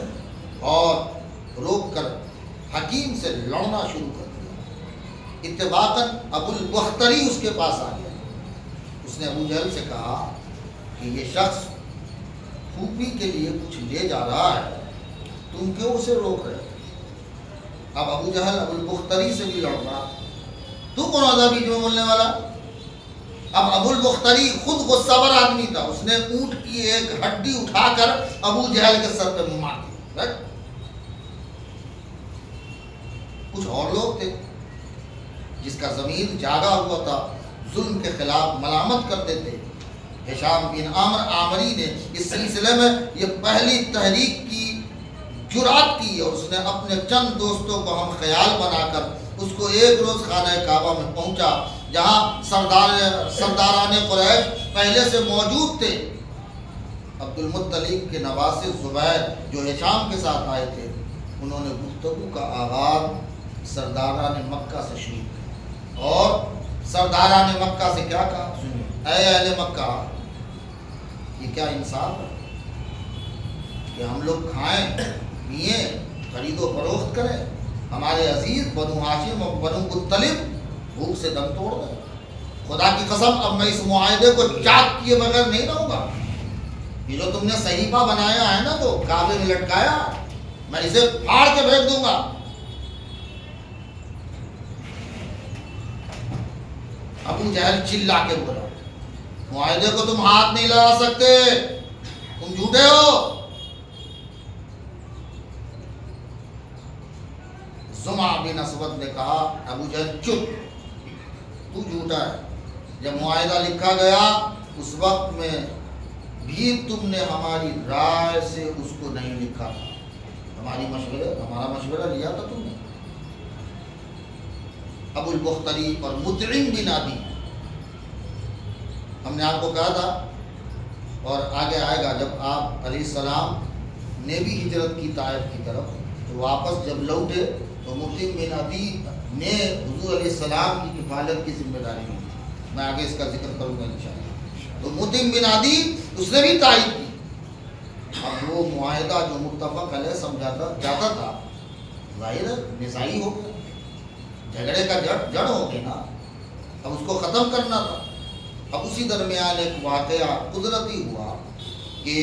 اور روک کر حکیم سے لڑنا شروع کر دیا. اتفاقاً ابو البختری اس کے پاس آ گیا. اس نے ابو جہل سے کہا کہ یہ شخص پھوپھی کے لیے کچھ لے جا رہا ہے, تم کیوں اسے روک رہے؟ اب ابو جہل ابو البختری سے بھی لڑ رہا. تو کون آدھا بیچ میں بولنے والا؟ اب ابو البختری خود غصہ ور آدمی تھا. اس نے اونٹ کی ایک ہڈی اٹھا کر ابو جہل کے سر پہ مار دی. کچھ اور لوگ تھے جس کا ضمیر جاگا ہوا تھا, ظلم کے خلاف ملامت کرتے تھے. ہشام بن عامر عامری نے اس سلسلے میں یہ پہلی تحریک کی جرات کی اور اس نے اپنے چند دوستوں کو ہم خیال بنا کر اس کو ایک روز خانہ کعبہ میں پہنچا جہاں سرداران قریش پہلے سے موجود تھے. عبد المطلب کے نواسے زبیر جو ہشام کے ساتھ آئے تھے, انہوں نے گفتگو کا آغاز سرداران مکہ سے شروع کیا اور سرداران مکہ سے کیا کہا؟ سنیے, اے اہل مکہ, یہ کیا انصاف ہے کہ ہم لوگ کھائیں پئیں خرید و فروخت کریں؟ ہمارے عزیز بنو ہاشم اور بنو مطلب بھوک سے دم توڑ گئے. خدا کی قسم اب میں اس معاہدے کو چاک کیے بغیر نہیں رہوں گا. یہ جو تم نے صحیفہ بنایا ہے نا, تو کعبے میں لٹکایا, میں اسے پھاڑ کے پھینک دوں گا. ابو جہل چلا کے بولا, معاہدے کو تم ہاتھ نہیں لگا سکتے, تم جھوٹے ہو. زمع بن اسود نے کہا, ابو جہل چپ, تو جھوٹا ہے. جب معاہدہ لکھا گیا اس وقت میں بھی تم نے ہماری رائے سے اس کو نہیں لکھا تھا. ہمارا مشورہ لیا تھا تم نے. ابو البختری اور مطعم بن عدی, ہم نے آپ کو کہا تھا اور آگے آئے گا, جب آپ علیہ السلام نے بھی ہجرت کی طائف کی طرف, تو واپس جب لوٹے تو مطعم بن عدی نے حضور علیہ السلام کی کفالت کی ذمہ داری لی. میں آگے اس کا ذکر کروں گا انشاءاللہ. تو مطعم بن عدی اس نے بھی تائید کی. اب وہ معاہدہ جو متفق علیہ سمجھاتا جاتا تھا, ظاہر نزاعی ہو گیا, جھگڑے کا جڑ ہو گیا نا, اب اس کو ختم کرنا تھا. اب اسی درمیان ایک واقعہ قدرتی ہوا کہ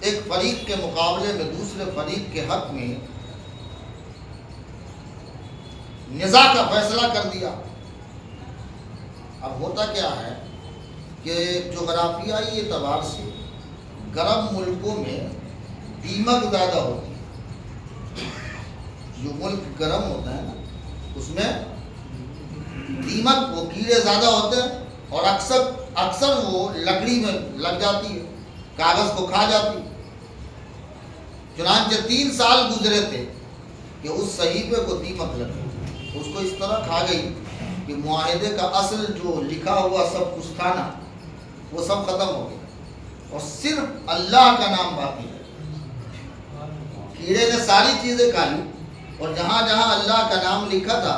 ایک فریق کے مقابلے میں دوسرے فریق کے حق میں نزاع کا فیصلہ کر دیا. اب ہوتا کیا ہے کہ جغرافیائی اعتبار سے گرم ملکوں میں دیمک زیادہ ہوتی ہے. جو ملک گرم ہوتا ہے نا, اس میں دیمک, وہ کیڑے زیادہ ہوتے ہیں اور اکثر وہ لکڑی میں لگ جاتی ہے, کاغذ کو کھا جاتی. چنانچہ 3 سال گزرے تھے کہ اس صحیفے کو دیمک لگی, اس کو اس طرح کھا گئی کہ معاہدے کا اصل جو لکھا ہوا سب کچھ تھا نا, وہ سب ختم ہو گیا اور صرف اللہ کا نام باقی ہے. کیڑے نے ساری چیزیں کھا لی اور جہاں جہاں اللہ کا نام لکھا تھا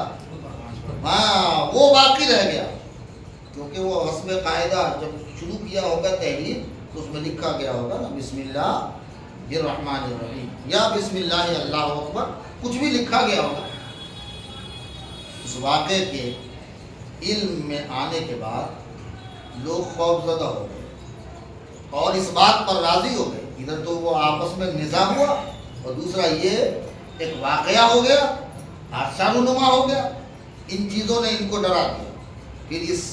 ہاں وہ باقی رہ گیا, کیونکہ وہ حسب قاعدہ جب شروع کیا ہوگا تحریر تو اس میں لکھا گیا ہوگا نا بسم اللہ الرحمن الرحیم یا بسم اللہ اللہ اکبر, کچھ بھی لکھا گیا ہوگا. اس واقعے کے علم میں آنے کے بعد لوگ خوف زدہ ہو گئے اور اس بات پر راضی ہو گئے. ادھر تو وہ آپس میں نزاع ہوا اور دوسرا یہ ایک واقعہ ہو گیا, حادثہ رونما ہو گیا. ان چیزوں نے ان کو ڈرا دیا. پھر اس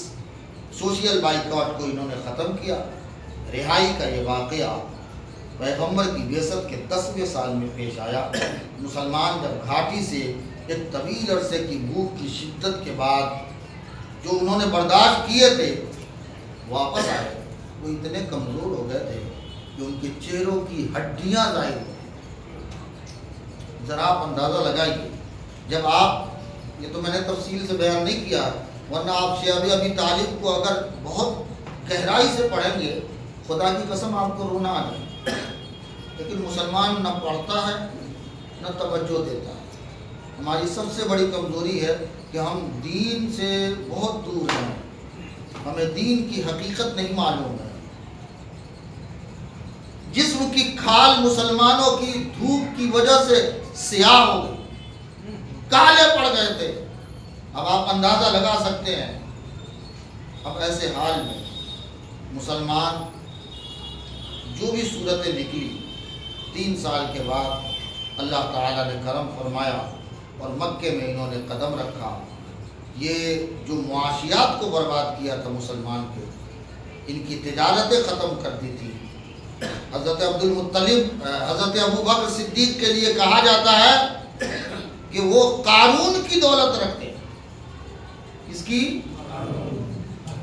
سوشل بائیکاٹ کو انہوں نے ختم کیا. رہائی کا یہ واقعہ پیغمبر کی بعثت کے 10ویں سال میں پیش آیا. مسلمان جب گھاٹی سے ایک طویل عرصے کی بھوک کی شدت کے بعد جو انہوں نے برداشت کیے تھے واپس آئے, وہ اتنے کمزور ہو گئے تھے کہ ان کے چہروں کی ہڈیاں ظاہر ہوئی. ذرا آپ اندازہ لگائیے, جب آپ, یہ تو میں نے تفصیل سے بیان نہیں کیا ورنہ آپ شیخ ابی طالب کو اگر بہت گہرائی سے پڑھیں گے خدا کی قسم آپ کو رونا آ جائے. لیکن مسلمان نہ پڑھتا ہے نہ توجہ دیتا ہے۔ ہماری سب سے بڑی کمزوری ہے کہ ہم دین سے بہت دور ہیں، ہمیں دین کی حقیقت نہیں معلوم ہے۔ جسم کی کھال مسلمانوں کی دھوپ کی وجہ سے سیاہ ہو گئی، کالے پڑ گئے تھے۔ اب آپ اندازہ لگا سکتے ہیں، اب ایسے حال میں مسلمان جو بھی صورتیں نکلی 3 سال کے بعد اللہ تعالیٰ نے کرم فرمایا اور مکے میں انہوں نے قدم رکھا۔ یہ جو معاشیات کو برباد کیا تھا مسلمان کے، ان کی تجارتیں ختم کر دی تھی۔ حضرت عبدالمطلب حضرت ابو بکر صدیق کے لیے کہا جاتا ہے کہ وہ قارون کی دولت رکھتے ہیں۔ کس کی؟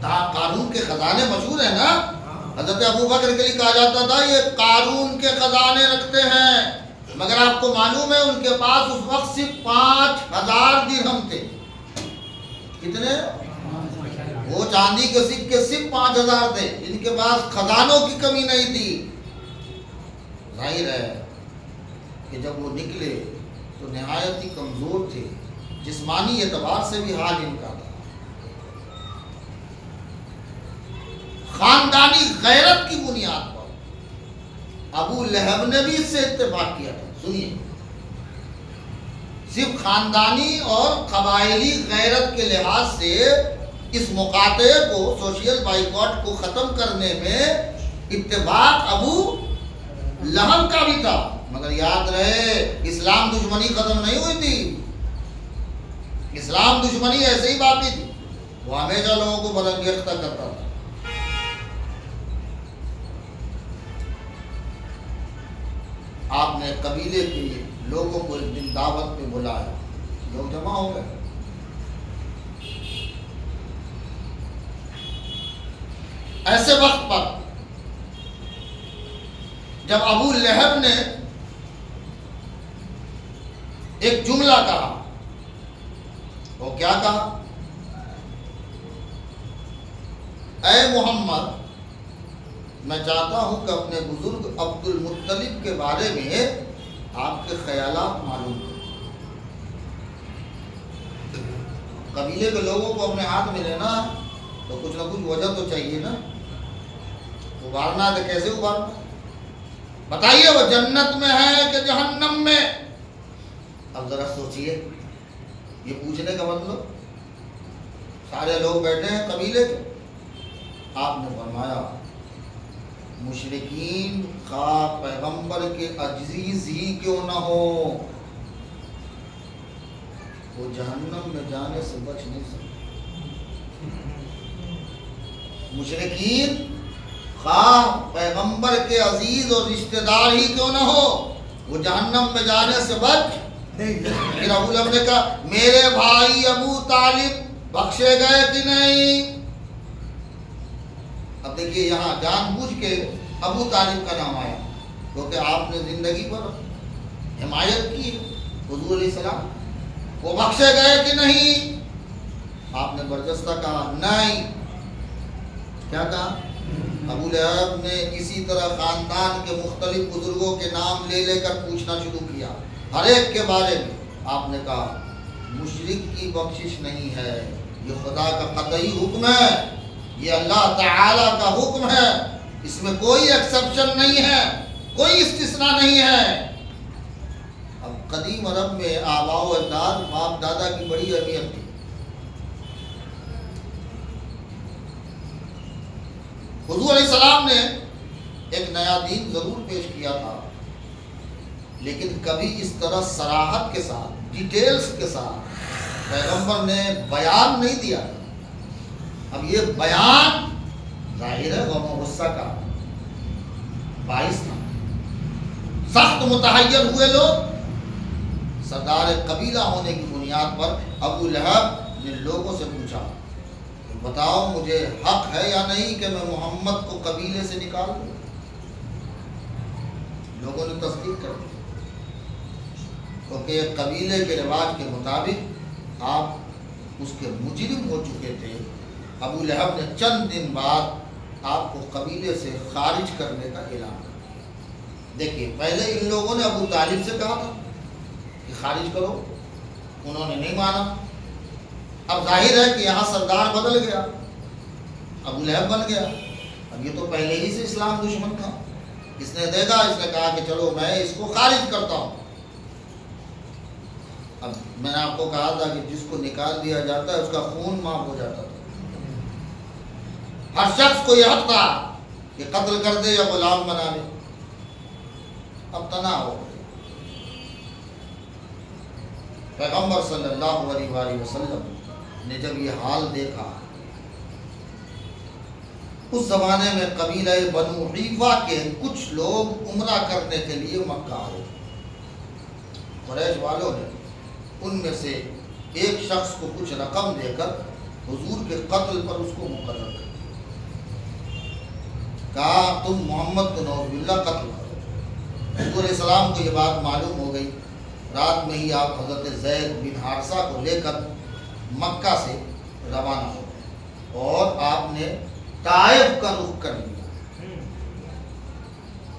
قارون کے خزانے مشہور ہیں نا۔ حضرت ابو بکر کے لیے کہا جاتا تھا یہ قارون کے خزانے رکھتے ہیں، مگر آپ کو معلوم ہے ان کے پاس اس وقت صرف 5000 درہم تھے۔ کتنے؟ وہ چاندی کے سکے صرف 5000 تھے، ان کے پاس خزانوں کی کمی نہیں تھی۔ ظاہر ہے کہ جب وہ نکلے تو نہایت ہی کمزور تھے، جسمانی اعتبار سے بھی حال ان کا تھا۔ خاندانی غیرت کی بنیاد پر ابو لہب نے بھی اس سے اتفاق کیا تھا۔ سنیے، صرف خاندانی اور قبائلی غیرت کے لحاظ سے اس مقاطعے کو، سوشل بائیکاٹ کو ختم کرنے میں اتفاق ابو لہب کا بھی تھا، مگر یاد رہے اسلام دشمنی ختم نہیں ہوئی تھی۔ اسلام دشمنی ایسے ہی باقی تھی، وہ ہمیشہ لوگوں کو بدانگیختہ کرتا تھا۔ آپ نے قبیلے کے لوگوں کو ایک دن دعوت پہ بلایا، لوگ جمع ہو گئے۔ ایسے وقت پر جب ابو لہب نے ایک جملہ کہا، وہ کیا کہا؟ اے محمد، میں چاہتا ہوں کہ اپنے بزرگ عبد المطلب کے بارے میں آپ کے خیالات معلوم کریں۔ قبیلے کے لوگوں کو اپنے ہاتھ میں لینا تو کچھ نہ کچھ وجہ تو چاہیے نا، ابھارنا ہے تو کیسے ابھارنا؟ بتائیے وہ جنت میں ہے کہ جہنم میں؟ اب ذرا سوچئے، یہ پوچھنے کا مطلب سارے لوگ بیٹھے ہیں قبیلے کے۔ آپ نے فرمایا مشرکین خواہ پیغمبر کے عزیز ہی کیوں نہ ہو، وہ جہنم میں جانے سے بچ نہیں سکتے۔ مشرکین خواہ پیغمبر کے عزیز اور رشتہ دار ہی کیوں نہ ہو، وہ جہنم میں جانے سے بچ نہیں سکتے۔ پھر ابو لہب نے کہا میرے بھائی ابو طالب بخشے گئے کہ نہیں؟ اب دیکھیے یہاں جان بوجھ کے ابو طالب کا نام آیا، کیونکہ آپ نے زندگی پر حمایت کی حضور علیہ السلام، وہ بخشے گئے کہ نہیں؟ آپ نے برجستہ کہا نہیں۔ کیا کہا؟ ابو لہب نے اسی طرح خاندان کے مختلف بزرگوں کے نام لے لے کر پوچھنا شروع کیا، ہر ایک کے بارے میں۔ آپ نے کہا مشرک کی بخشش نہیں ہے، یہ خدا کا قطعی حکم ہے، یہ اللہ تعالی کا حکم ہے، اس میں کوئی ایکسپشن نہیں ہے، کوئی استثناء نہیں ہے۔ اب قدیم عرب میں آباء و اجداد، باپ دادا کی بڑی اہمیت تھی۔ حضور علیہ السلام نے ایک نیا دین ضرور پیش کیا تھا، لیکن کبھی اس طرح صراحت کے ساتھ، ڈیٹیلز کے ساتھ پیغمبر نے بیان نہیں دیا۔ اب یہ بیان ظاہر ہے غم و غصہ کا باعث تھا۔ سخت متحیر ہوئے لوگ۔ سردار قبیلہ ہونے کی بنیاد پر ابو لہب نے لوگوں سے پوچھا بتاؤ مجھے حق ہے یا نہیں کہ میں محمد کو قبیلے سے نکال دوں؟ لوگوں نے تصدیق کر دی، کیونکہ قبیلے کے رواج کے مطابق آپ اس کے مجرم ہو چکے تھے۔ ابو لہب نے چند دن بعد آپ کو قبیلے سے خارج کرنے کا اعلان کر دیا۔ دیکھیے پہلے ان لوگوں نے ابو طالب سے کہا تھا کہ خارج کرو، انہوں نے نہیں مانا۔ اب ظاہر ہے کہ یہاں سردار بدل گیا، ابو لہب بن گیا۔ اب یہ تو پہلے ہی سے اسلام دشمن تھا، اس نے دیکھا، اس نے کہا کہ چلو میں اس کو خارج کرتا ہوں۔ اب میں نے آپ کو کہا تھا کہ جس کو نکال دیا جاتا ہے اس کا خون معاف ہو جاتا تھا۔ ہر شخص کو یہ حق تھا کہ قتل کر دے یا غلام بنا لے، اب تناع ہو گئے۔ پیغمبر صلی اللہ علیہ وآلہ وسلم نے جب یہ حال دیکھا، اس زمانے میں قبیلہ بنو حنیفہ کے کچھ لوگ عمرہ کرنے کے لیے مکہ آئے۔ قریش والوں نے ان میں سے ایک شخص کو کچھ رقم دے کر حضور کے قتل پر اس کو مقرر کر دیا، کہا تم محمد کو نعوذ باللہ قتل کرو۔ حضور علیہ السلام کو یہ بات معلوم ہو گئی، رات میں ہی آپ حضرت زید بن حارثہ کو لے کر مکہ سے روانہ ہو گئے اور آپ نے طائف کا رخ کر لیا۔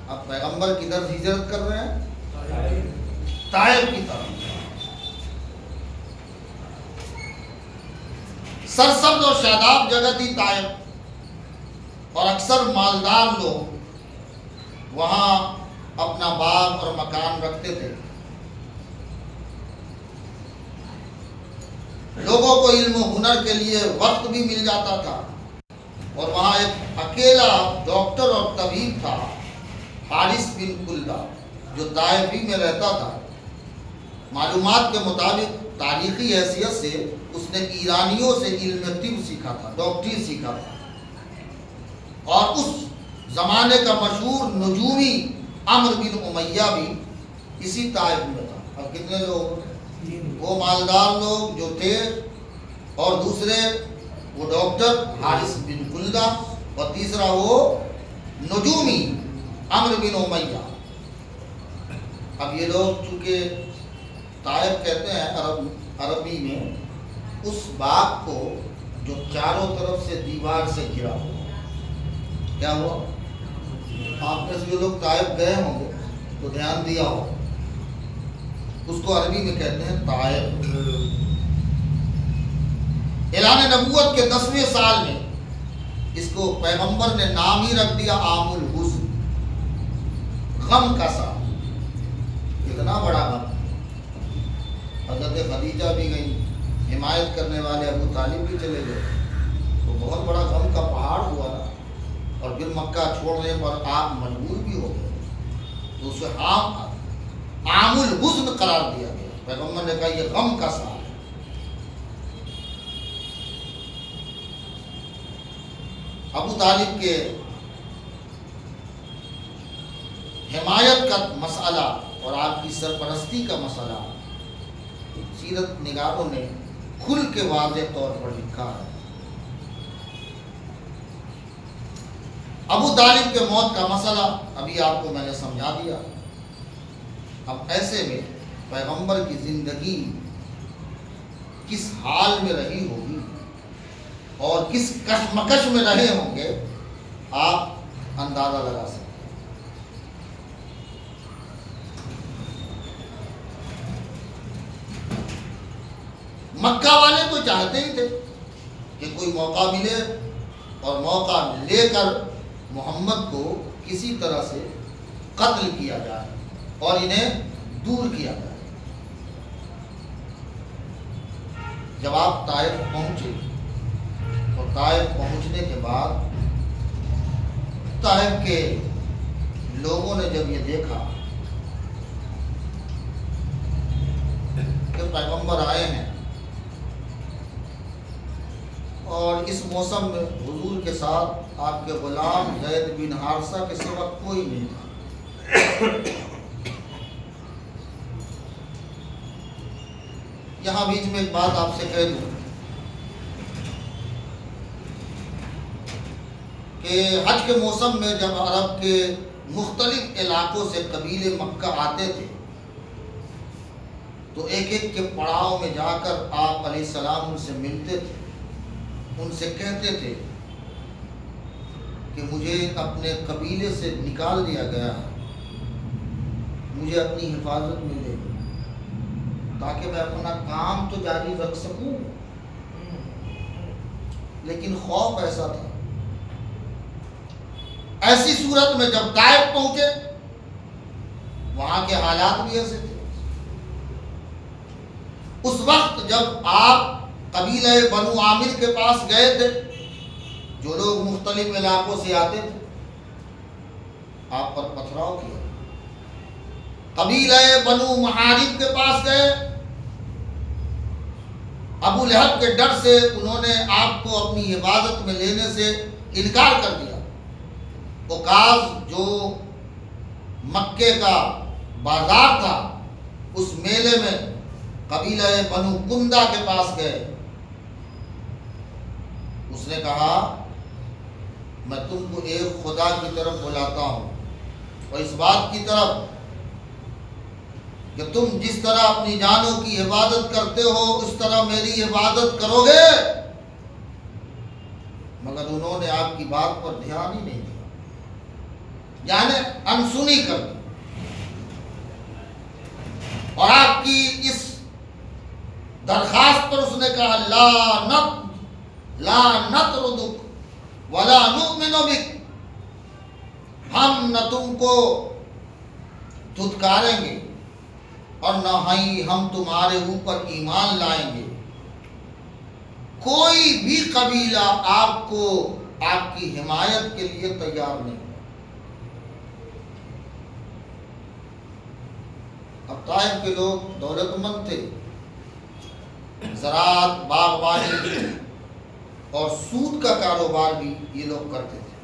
اب پیغمبر کی طرف ہجرت کر رہے ہیں، طائف کی طرف۔ سرسبز اور شاداب جگہ تھی طائف، اور اکثر مالدار لوگ وہاں اپنا باغ اور مکان رکھتے تھے۔ لوگوں کو علم و ہنر کے لیے وقت بھی مل جاتا تھا، اور وہاں ایک اکیلا ڈاکٹر اور طبیب تھا، حارث بن کلدہ، جو طائف ہی میں رہتا تھا۔ معلومات کے مطابق تاریخی حیثیت سے اس نے ایرانیوں سے علم طب سیکھا تھا، ڈاکٹری سیکھا تھا، اور اس زمانے کا مشہور نجومی عمرو بن امیہ بھی اسی طائف میں تھا۔ اب کتنے لوگ؟ وہ مالدار لوگ جو تھے، اور دوسرے وہ ڈاکٹر حارث بن کلدہ، اور تیسرا وہ نجومی عمرو بن امیہ۔ اب یہ لوگ چونکہ طائف کہتے ہیں عربی میں اس باغ کو جو چاروں طرف سے دیوار سے گھرا ہوا، کیا ہوا؟ آپ میں سے جو لوگ طائف گئے ہوں گے تو دھیان دیا ہو، اس کو عربی میں کہتے ہیں طائف۔ اعلان نبوت کے 10ویں سال میں اس کو پیغمبر نے نام ہی رکھ دیا عام الحزن، غم کا سال۔ اتنا بڑا غم، حضرت خدیجہ بھی گئی، حمایت کرنے والے ابو طالب بھی چلے گئے، تو بہت بڑا غم کا پہاڑ ہوا نا۔ اور پھر مکہ چھوڑنے پر آپ مجبور بھی ہو گئے، تو اسے عام الحزن قرار دیا گیا۔ پیغمبر نے کہا یہ غم کا سال ہے۔ ابو طالب کے حمایت کا مسئلہ اور آپ کی سرپرستی کا مسئلہ سیرت نگاروں نے کھل کے واضح طور پر لکھا ہے۔ ابو طالب کے موت کا مسئلہ ابھی آپ کو میں نے سمجھا دیا۔ اب ایسے میں پیغمبر کی زندگی کس حال میں رہی ہوگی اور کس کشمکش میں رہے ہوں گے، آپ اندازہ لگا سکتے ہیں۔ مکہ والے تو چاہتے ہی تھے کہ کوئی موقع ملے اور موقع لے کر محمد کو کسی طرح سے قتل کیا جائے اور انہیں دور کیا جائے۔ جب آپ طائف پہنچے اور طائف پہنچنے کے بعد طائف کے لوگوں نے جب یہ دیکھا کہ پیغمبر آئے ہیں، اور اس موسم میں حضور کے ساتھ آپ کے غلام زید بن حارثہ کے سوا کوئی نہیں تھا۔ یہاں بیچ میں ایک بات آپ سے کہہ دوں کہ حج کے موسم میں جب عرب کے مختلف علاقوں سے قبیلے مکہ آتے تھے تو ایک ایک کے پڑاؤ میں جا کر آپ علیہ السلام ان سے ملتے تھے، ان سے کہتے تھے کہ مجھے اپنے قبیلے سے نکال دیا گیا ہے مجھے اپنی حفاظت ملے تاکہ میں اپنا کام تو جاری رکھ سکوں. لیکن خوف ایسا تھا. ایسی صورت میں جب طائف پہنچے وہاں کے حالات بھی ایسے تھے. اس وقت جب آپ قبیلہ بنو عامر کے پاس گئے تھے جو لوگ مختلف علاقوں سے آتے تھے، آپ پر پتھراؤ کیا. قبیلہ بنو محارب کے پاس گئے، ابو لہب کے ڈر سے انہوں نے آپ کو اپنی حفاظت میں لینے سے انکار کر دیا. اوقاز جو مکے کا بازار تھا اس میلے میں قبیلہ بنو کندہ کے پاس گئے. اس نے کہا میں تم کو ایک خدا کی طرف بلاتا ہوں اور اس بات کی طرف کہ تم جس طرح اپنی جانوں کی حفاظت کرتے ہو اس طرح میری حفاظت کرو گے. مگر انہوں نے آپ کی بات پر دھیان ہی نہیں دیا، یعنی انسنی کر دی. اور آپ کی اس درخواست پر اس نے کہا لا نطردک ولا نؤمن بک، ہم نہ تم کو دھتکاریں گے اور نہ ہی ہم تمہارے اوپر ایمان لائیں گے. کوئی بھی قبیلہ آپ کو آپ کی حمایت کے لیے تیار نہیں. اب طائف کے لوگ دولت مند تھے، زراعت، باغبانی اور سود کا کاروبار بھی یہ لوگ کرتے تھے.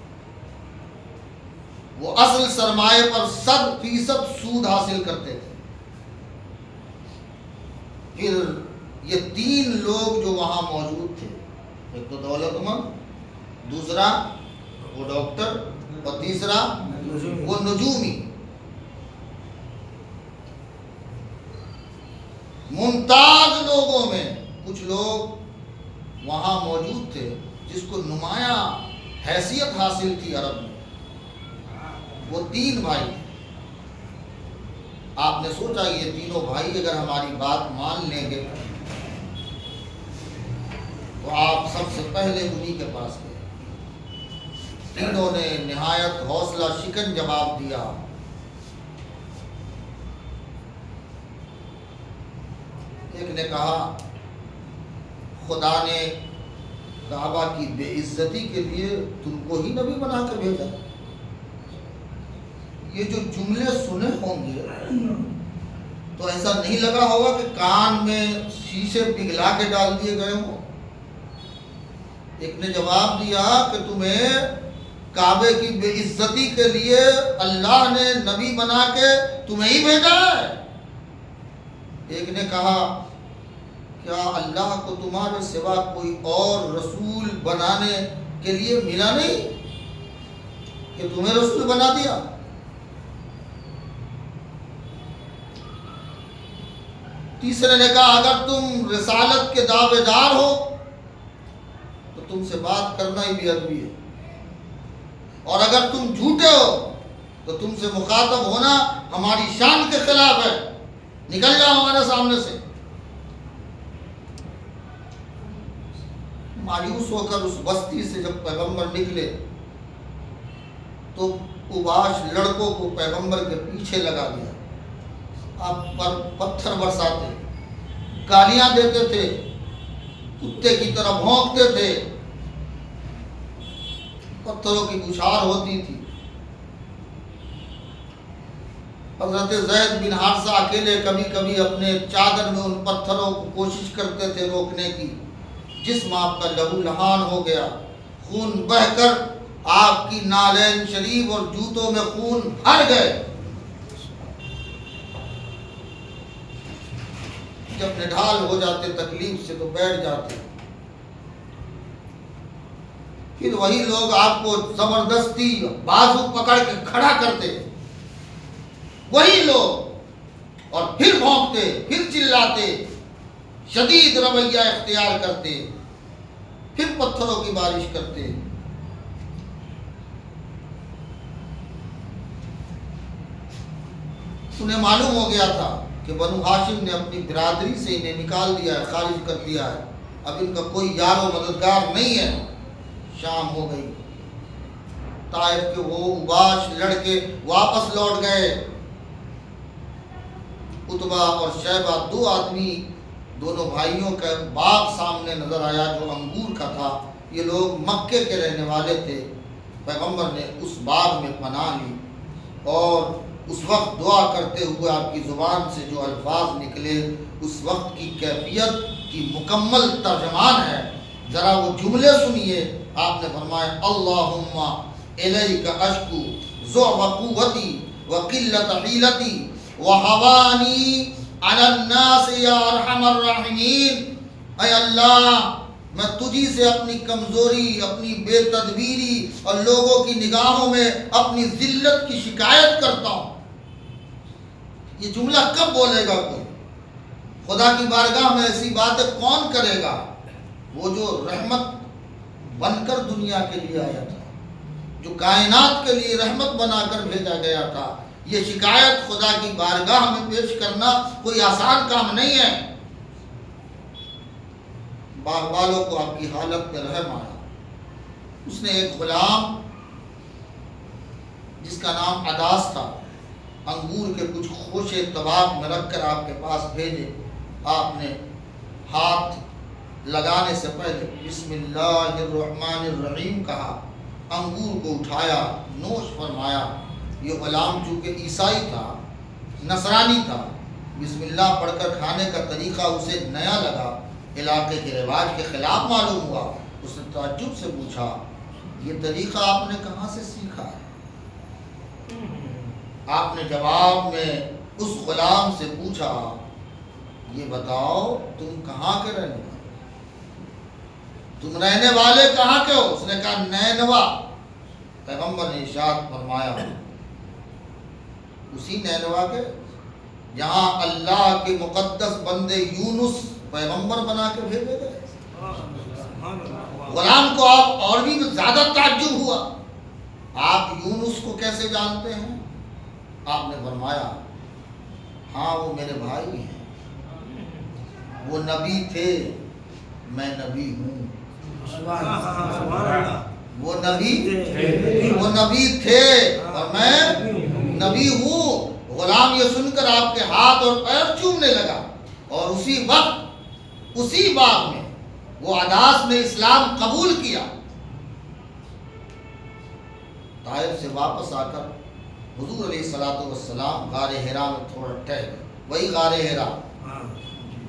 وہ اصل سرمایہ پر 100% سود حاصل کرتے تھے. پھر یہ 3 لوگ جو وہاں موجود تھے، ایک تو دولت مند، دوسرا وہ ڈاکٹر اور تیسرا وہ نجومی، ممتاز لوگوں میں کچھ لوگ وہاں موجود تھے جس کو نمایاں حیثیت حاصل تھی عرب میں. وہ 3 بھائی تھے. آپ نے سوچا یہ تینوں بھائی اگر ہماری بات مان لیں گے تو آپ سب سے پہلے انہی کے پاس گئے. تینوں نے نہایت حوصلہ شکن جواب دیا. ایک نے کہا خدا نے کعبہ کی بے عزتی کے لیے تم کو ہی نبی بنا کے بھیجا. یہ جو جملے سنے ہوں گے تو ایسا نہیں لگا ہوگا کہ کان میں شیشے پگھلا کے ڈال دیے گئے ہوں. ایک نے جواب دیا کہ تمہیں کعبے کی بے عزتی کے لیے اللہ نے نبی بنا کے تمہیں ہی بھیجا ہے. ایک نے کہا کیا اللہ کو تمہارے سوا کوئی اور رسول بنانے کے لیے ملا نہیں کہ تمہیں رسول بنا دیا. تیسرے نے کہا اگر تم رسالت کے دعوے دار ہو تو تم سے بات کرنا ہی بے ادبی ہے، اور اگر تم جھوٹے ہو تو تم سے مخاطب ہونا ہماری شان کے خلاف ہے، نکل جاؤ ہمارے سامنے سے. مایوس ہو کر اس بستی سے جب پیغمبر نکلے تو اوباش لڑکوں کو پیغمبر کے پیچھے لگا دیا. آپ پر پتھر برساتے، گالیاں دیتے تھے، کتے کی طرح بھونکتے تھے، پتھروں کی بچھار ہوتی تھی. حضرت زید بن حارثہ اکیلے کبھی کبھی اپنے چادر میں ان پتھروں کو کوشش کرتے تھے روکنے کی. جسم آپ کا لہو لہان ہو گیا، خون بہہ کر آپ کی نالین شریف اور جوتوں میں خون بھر گئے. جب نڈھال ہو جاتے تکلیف سے تو بیٹھ جاتے. پھر وہی لوگ آپ کو زبردستی بازو پکڑ کے کھڑا کرتے، وہی لوگ، اور پھر بھونکتے، پھر چلاتے، شدید رویہ اختیار کرتے، پھر پتھروں کی بارش کرتے. انہیں معلوم ہو گیا تھا کہ بنو ہاشم نے اپنی برادری سے انہیں نکال دیا ہے، خارج کر دیا ہے، اب ان کا کوئی یار و مددگار نہیں ہے۔ شام ہو گئی، طائف کے وہ اوباش لڑکے واپس لوٹ گئے۔ عتبہ اور شیبہ دو آدمی، دونوں بھائیوں کا باغ سامنے نظر آیا جو انگور کا تھا۔ یہ لوگ مکے کے رہنے والے تھے۔ پیغمبر نے اس باغ میں پناہ لی اور اس وقت دعا کرتے ہوئے آپ کی زبان سے جو الفاظ نکلے اس وقت کی کیفیت کی مکمل ترجمان ہے۔ ذرا وہ جملے سنیے۔ آپ نے فرمایا اللہم الیک اشکو ضعف قوتی وقلت حیلتی وحوانی علی الناس یا ارحم الراحمین۔ اے اللہ، میں تجھی سے اپنی کمزوری، اپنی بے تدبیری اور لوگوں کی نگاہوں میں اپنی ذلت کی شکایت کرتا ہوں۔ یہ جملہ کب بولے گا کوئی؟ خدا کی بارگاہ میں ایسی باتیں کون کرے گا؟ وہ جو رحمت بن کر دنیا کے لیے آیا تھا، جو کائنات کے لیے رحمت بنا کر بھیجا گیا تھا۔ یہ شکایت خدا کی بارگاہ میں پیش کرنا کوئی آسان کام نہیں ہے۔ باغ والوں کو آپ کی حالت پہ رحم آیا۔ اس نے ایک غلام جس کا نام عداس تھا، انگور کے کچھ خوشے طباق میں رکھ کر آپ کے پاس بھیجے۔ آپ نے ہاتھ لگانے سے پہلے بسم اللہ الرحمن الرحیم کہا، انگور کو اٹھایا، نوش فرمایا۔ یہ غلام چونکہ عیسائی تھا، نصرانی تھا، بسم اللہ پڑھ کر کھانے کا طریقہ اسے نیا لگا، علاقے کے رواج کے خلاف معلوم ہوا۔ اس نے تعجب سے پوچھا، یہ طریقہ آپ نے کہاں سے سیکھا ہے؟ آپ نے جواب میں اس غلام سے پوچھا، یہ بتاؤ تم کہاں کے رہنے والے، تم رہنے والے کہاں کے ہو؟ اس نے کہا نینوا۔ پیغمبر نے ارشاد فرمایا، اسی نینوا کے جہاں اللہ کے مقدس بندے یونس پیغمبر بنا کے بھیجے گئے۔ غلام کو آپ اور بھی زیادہ تعجب ہوا، آپ یونس کو کیسے جانتے ہیں؟ آپ نے فرمایا، ہاں وہ میرے بھائی ہیں، وہ نبی تھے، میں نبی ہوں۔ وہ نبی تھے اور میں نبی ہوں۔ غلام یہ سن کر آپ کے ہاتھ اور پیر چومنے لگا، اور اسی وقت اسی باغ میں وہ عداس نے اسلام قبول کیا۔ طائف سے واپس آ کر حضور علیہ الصلوۃ والسلام غار حرا میں تھوڑا ٹہل گئے، وہی غار حرا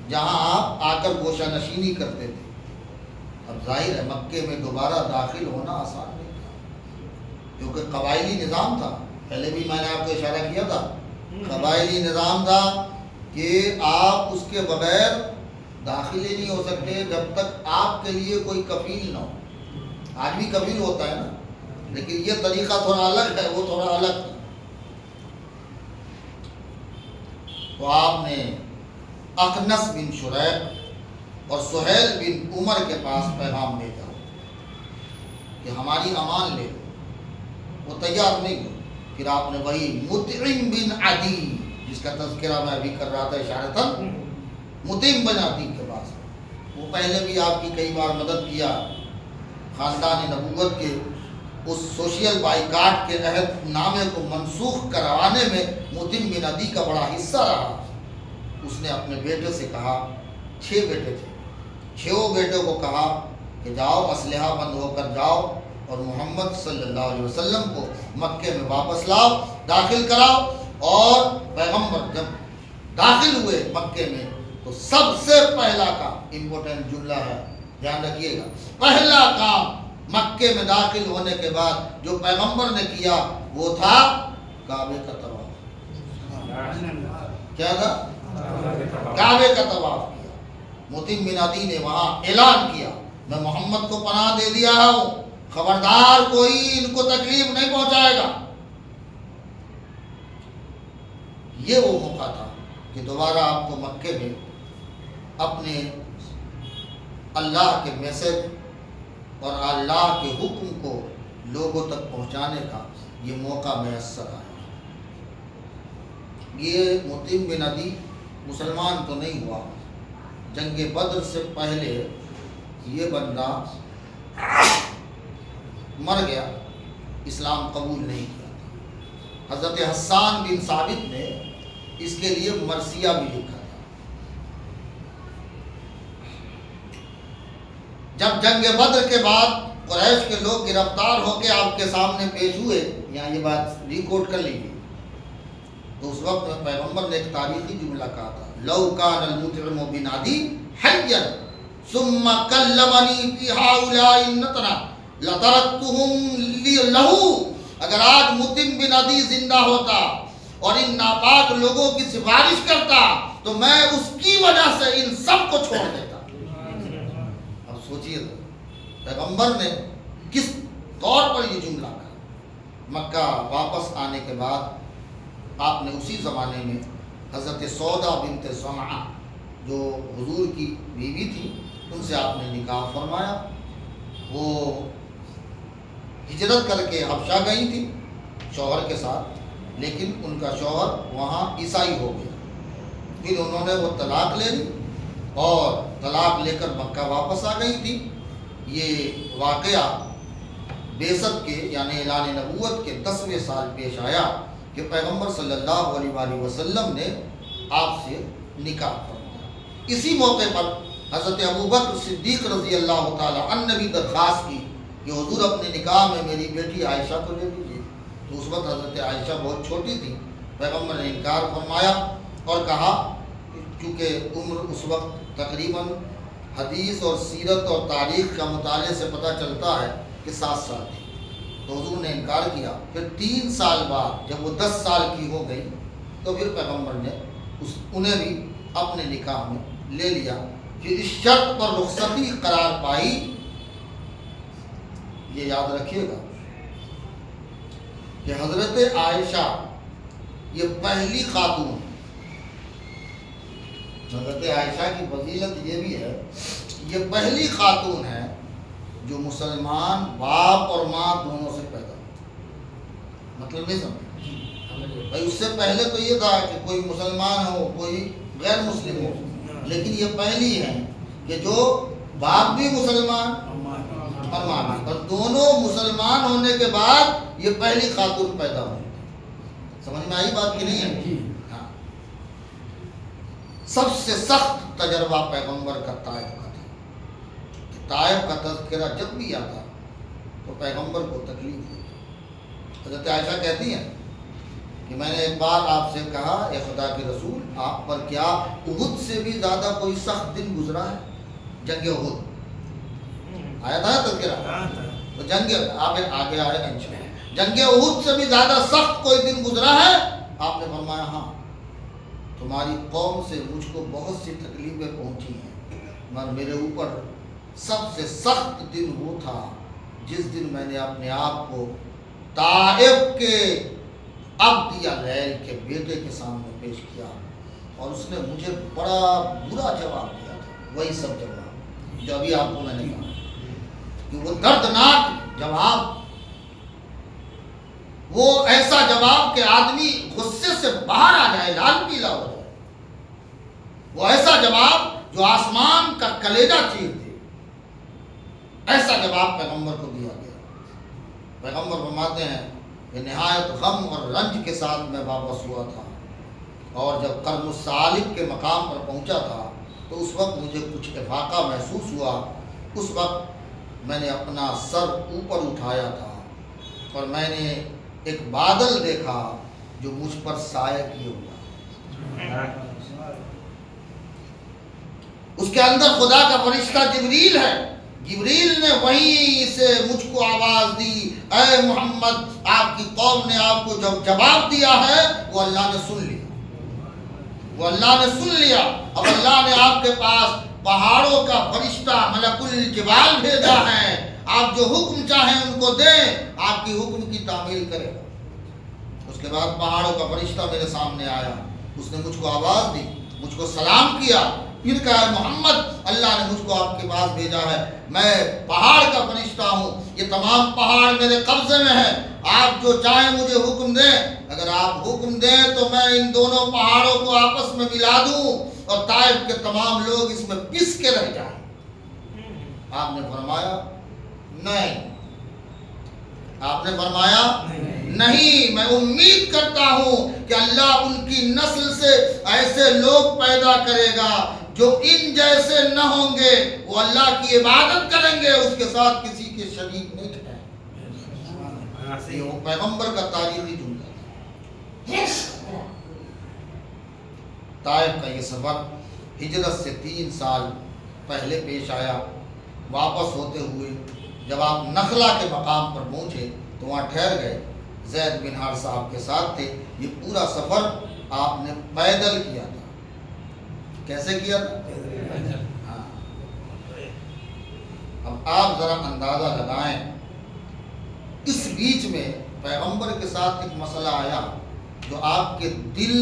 جہاں آپ آ کر گوشہ نشینی کرتے تھے۔ اب ظاہر ہے مکے میں دوبارہ داخل ہونا آسان نہیں تھا، کیونکہ قبائلی نظام تھا۔ پہلے بھی میں نے آپ کو اشارہ کیا تھا، قبائلی نظام تھا کہ آپ اس کے بغیر داخل ہی نہیں ہو سکتے جب تک آپ کے لیے کوئی کفیل نہ ہو۔ آج بھی کفیل ہوتا ہے نا، لیکن یہ طریقہ تھوڑا الگ ہے، وہ تھوڑا الگ تھا۔ تو آپ نے اخنس بن شریح اور سہیل بن عمر کے پاس پیغام بھیجا کہ ہماری امان لے لو۔ وہ تیار نہیں ہوئے۔ پھر آپ نے وہی مطعم بن عدی، جس کا تذکرہ میں ابھی کر رہا تھا اشارتاً، مطعم بن عدی کے پاس، وہ پہلے بھی آپ کی کئی بار مدد کیا، خاندان نبوت کے اس سوشل بائیکاٹ کے عہد نامے کو منسوخ کروانے میں مطعم بن عدی کا بڑا حصہ رہا۔ اس نے اپنے بیٹے سے کہا، 6 بیٹے تھے، 6 بیٹوں کو کہا کہ جاؤ اسلحہ بند ہو کر جاؤ اور محمد صلی اللہ علیہ وسلم کو مکے میں واپس لاؤ، داخل کراؤ۔ اور پیغمبر جب داخل ہوئے مکے میں تو سب سے پہلا کام، امپورٹنٹ جملہ ہے دھیان رکھیے گا، پہلا کام مکے میں داخل ہونے کے بعد جو پیغمبر نے کیا وہ تھا کعبے کا طواف۔ کیا تھا؟ کعبے کا طواف کیا۔ مطعم بن عدی نے وہاں اعلان کیا، میں محمد کو پناہ دے دیا ہوں، خبردار کوئی ان کو تکلیف نہیں پہنچائے گا۔ یہ وہ موقع تھا کہ دوبارہ آپ کو مکے میں اپنے اللہ کے میسج اور اللہ کے حکم کو لوگوں تک پہنچانے کا یہ موقع میسر آیا۔ یہ مطعم بن عدی مسلمان تو نہیں ہوا، جنگ بدر سے پہلے یہ بندہ مر گیا، اسلام قبول نہیں کیا۔ حضرت حسان بن ثابت نے اس کے لیے مرثیہ بھی لکھا تھا۔ جب جنگ بدر کے بعد قریش کے لوگ گرفتار ہو کے آپ کے سامنے پیش ہوئے، یہاں یہ بات ریکارڈ کر لیجیے، تو اس وقت میں پیغمبر نے ایک تاریخی جملہ کہا تھا، لو کان المطعم بن عدی حیا ثم کلمنی فی ہؤلاء النتنا لترکتهم لہ، اگر آج مطعم بن عدی زندہ ہوتا اور ان ناپاک لوگوں کی سفارش کرتا تو میں اس کی وجہ سے ان سب کو چھوڑ دیتا۔ اب سوچئے پیغمبر نے کس طور پر یہ جملہ کہا۔ مکہ واپس آنے کے بعد آپ نے اسی زمانے میں حضرت سودا بنت زمعہ جو حضور کی بیوی تھی ان سے آپ نے نکاح فرمایا۔ وہ ہجرت کر کے حبشہ گئی تھی شوہر کے ساتھ، لیکن ان کا شوہر وہاں عیسائی ہو گیا، پھر انہوں نے وہ طلاق لے لی اور طلاق لے کر مکہ واپس آ گئی تھی۔ یہ واقعہ بعثت کے یعنی اعلان نبوت کے 10ویں سال پیش آیا کہ پیغمبر صلی اللہ علیہ وآلہ وسلم نے آپ سے نکاح فرمایا۔ اسی موقع پر حضرت ابوبکر صدیق رضی اللہ تعالی عنہ نے بھی درخواست کی کہ حضور اپنے نکاح میں میری بیٹی عائشہ کو لے لیجیے، تو اس وقت حضرت عائشہ بہت چھوٹی تھی، پیغمبر نے انکار فرمایا اور کہا چونکہ عمر اس وقت تقریباً حدیث اور سیرت اور تاریخ کا مطالعے سے پتہ چلتا ہے کہ 7 سال تھی، تو حضور نے انکار کیا۔ پھر 3 سال بعد جب وہ 10 سال کی ہو گئی تو پھر پیغمبر نے انہیں بھی اپنے نکاح میں لے لیا۔ پھر اس شرط پر رخصتی قرار پائی، یہ یاد رکھیے گا کہ حضرت عائشہ یہ پہلی خاتون، حضرت عائشہ کی فضیلت یہ بھی ہے، یہ پہلی خاتون ہے جو مسلمان باپ اور ماں دونوں سے پیدا ہوئی۔ مطلب نہیں سمجھ بھائی، اس سے پہلے تو یہ تھا کہ کوئی مسلمان ہو کوئی غیر مسلم ہو، لیکن یہ پہلی ہے کہ جو باپ بھی مسلمان اور ماں بھی، اور دونوں مسلمان ہونے کے بعد یہ پہلی خاتون پیدا ہوئی۔ سمجھ میں آئی بات کی نہیں ہے؟ ہاں۔ سب سے سخت تجربہ پیغمبر کا طائف کا تھا۔ طائف کا تذکرہ جب بھی آتا تو پیغمبر کو تکلیف ہوتی۔ حضرت عائشہ کہتی ہیں کہ میں نے ایک بار آپ سے کہا، اے خدا کے رسول، آپ پر کیا احد سے بھی زیادہ کوئی سخت دن گزرا ہے؟ جنگ احد آیا تھا تذکرہ، تو جنگ آپ آگے آئے انشاءاللہ، جنگ احد سے بھی زیادہ سخت کوئی دن گزرا ہے؟ آپ نے فرمایا ہاں، تمہاری قوم سے مجھ کو بہت سی تکلیفیں پہنچی ہیں، مگر میرے اوپر سب سے سخت دن وہ تھا جس دن میں نے اپنے آپ کو طائف کے عبد یا لیل کے بیٹے کے سامنے پیش کیا اور اس نے مجھے بڑا برا جواب دیا تھا، وہی سب جواب جو ابھی آپ کو میں نے کہا کہ وہ دردناک جواب، وہ ایسا جواب کہ آدمی غصے سے باہر آ جائے، لال پیلا ہو جائے، وہ ایسا جواب جو آسمان کا کلیجہ چیر دے، ایسا جواب پیغمبر کو دیا گیا۔ پیغمبر فرماتے ہیں کہ نہایت غم اور رنج کے ساتھ میں واپس ہوا تھا، اور جب قرن الثالب کے مقام پر پہنچا تھا تو اس وقت مجھے کچھ افاقہ محسوس ہوا۔ اس وقت میں نے اپنا سر اوپر اٹھایا تھا اور میں نے ایک بادل دیکھا جو مجھ پر سایہ کیے ہوا، اس کے اندر خدا کا فرشتہ جبریل ہے۔ جبریل نے وہیں سے مجھ کو آواز دی، اے محمد، آپ کی قوم نے آپ کو جو جواب دیا ہے وہ اللہ نے سن لیا، وہ اللہ نے سن لیا۔ اب اللہ نے آپ کے پاس پہاڑوں کا فرشتہ ملک الجبال بھیجا ہے، آپ جو حکم چاہیں ان کو دیں، آپ کی حکم کی تعمیل کرے گا۔ اس کے بعد پہاڑوں کا فرشتہ میرے سامنے آیا، اس نے مجھ کو آواز دی، مجھ کو سلام کیا، پھر کہا محمد اللہ نے مجھ کو آپ کے پاس بھیجا ہے، میں پہاڑ کا فرشتہ ہوں، یہ تمام پہاڑ میرے قبضے میں ہے، آپ جو چاہیں مجھے حکم دیں، اگر آپ حکم دیں تو میں ان دونوں پہاڑوں کو آپس میں ملا دوں اور طائف کے تمام لوگ اس میں پس کے رہ جائیں۔ آپ نے فرمایا نہیں، آپ نے فرمایا نہیں، میں امید کرتا ہوں کہ اللہ ان کی نسل سے ایسے لوگ پیدا کرے گا جو ان جیسے نہ ہوں گے، وہ اللہ کی عبادت کریں گے، اس کے ساتھ کسی کے شریک نہیں ٹھہریں گے۔ وہ پیغمبر کا تاریخی جملہ ہے۔ طائف کا یہ سفر ہجرت سے 3 سال پہلے پیش آیا۔ واپس ہوتے ہوئے جب آپ نخلا کے مقام پر پہنچے تو وہاں ٹھہر گئے، زید بن حارثہ صاحب کے ساتھ تھے۔ یہ پورا سفر آپ نے پیدل کیا تھا۔ کیسے کیا تھا؟ ہاں۔ اب آپ ذرا اندازہ لگائیں، اس بیچ میں پیغمبر کے ساتھ ایک مسئلہ آیا جو آپ کے دل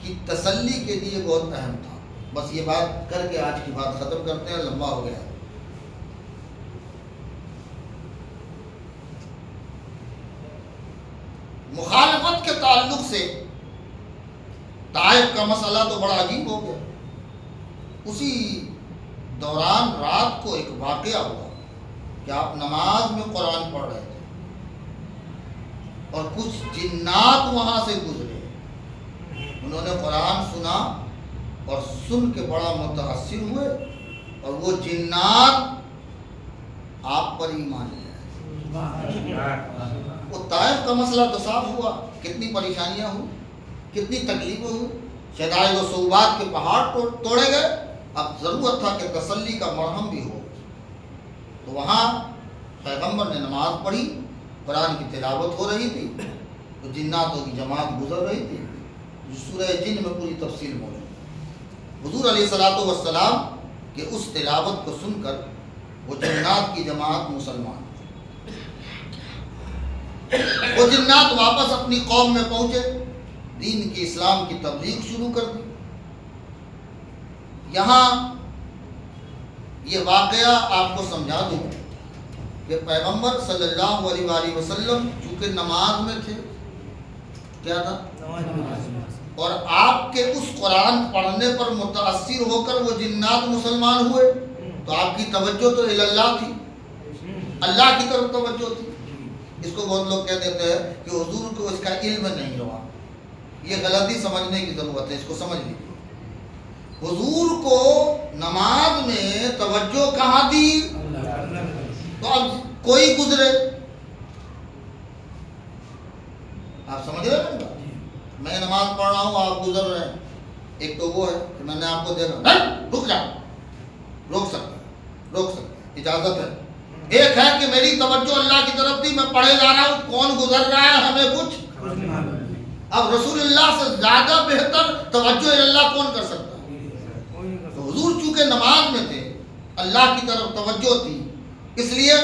کی تسلی کے لیے بہت اہم تھا۔ بس یہ بات کر کے آج کی بات ختم کرتے ہیں، لمبا ہو گیا۔ مخالفت کے تعلق سے طائف کا مسئلہ تو بڑا عجیب ہو گیا۔ اسی دوران رات کو ایک واقعہ ہوا کہ آپ نماز میں قرآن پڑھ رہے تھے اور کچھ جنات وہاں سے گزرے، انہوں نے قرآن سنا اور سن کے بڑا متاثر ہوئے اور وہ جنات آپ پر ایمان لے آئے۔ وہ طائف کا مسئلہ تو صاف ہوا، کتنی پریشانیاں ہوئی، کتنی تکلیفیں ہوئی، شدائد و صعوبات کے پہاڑ توڑے گئے۔ اب ضرورت تھا کہ تسلی کا مرہم بھی ہو، تو وہاں پیغمبر نے نماز پڑھی، قرآن کی تلاوت ہو رہی تھی، تو جناتوں کی جماعت گزر رہی تھی، جو سورہ جن میں پوری تفصیل موجود ہے۔ حضور علیہ الصلوۃ والسلام کہ اس تلاوت کو سن کر وہ جنات کی جماعت مسلمان، وہ جنات واپس اپنی قوم میں پہنچے، دین کی اسلام کی تبلیغ شروع کر دی۔ یہاں یہ واقعہ آپ کو سمجھا دوں کہ پیغمبر صلی اللہ علیہ وآلہ وسلم چونکہ نماز میں تھے، کیا تھا؟ اور آپ کے اس قرآن پڑھنے پر متاثر ہو کر وہ جنات مسلمان ہوئے، تو آپ کی توجہ تو اللہ تھی، اللہ کی طرف توجہ تھی۔ اس کو بہت لوگ کہہ دیتے ہیں کہ حضور کو اس کا علم نہیں ہوا، یہ غلطی سمجھنے کی ضرورت ہے، اس کو سمجھ لیجیے۔ حضور کو نماز میں توجہ کہاں تھی؟ تو اب کوئی گزرے، آپ سمجھ رہے ہیں؟ میں نماز پڑھ رہا ہوں، آپ گزر رہے ہیں، ایک تو وہ ہے کہ میں نے آپ کو دیکھا، رک جاؤ، روک سکتے ہیں، اجازت ہے۔ ایک ہے کہ میری توجہ اللہ کی طرف تھی، میں پڑھے جا رہا ہوں، کون گزر رہا ہے ہمیں کچھ۔ اب رسول اللہ سے زیادہ بہتر توجہ اللہ کون کر سکتا ہے؟ تو حضور چونکہ نماز میں تھے، اللہ کی طرف توجہ تھی، اس لیے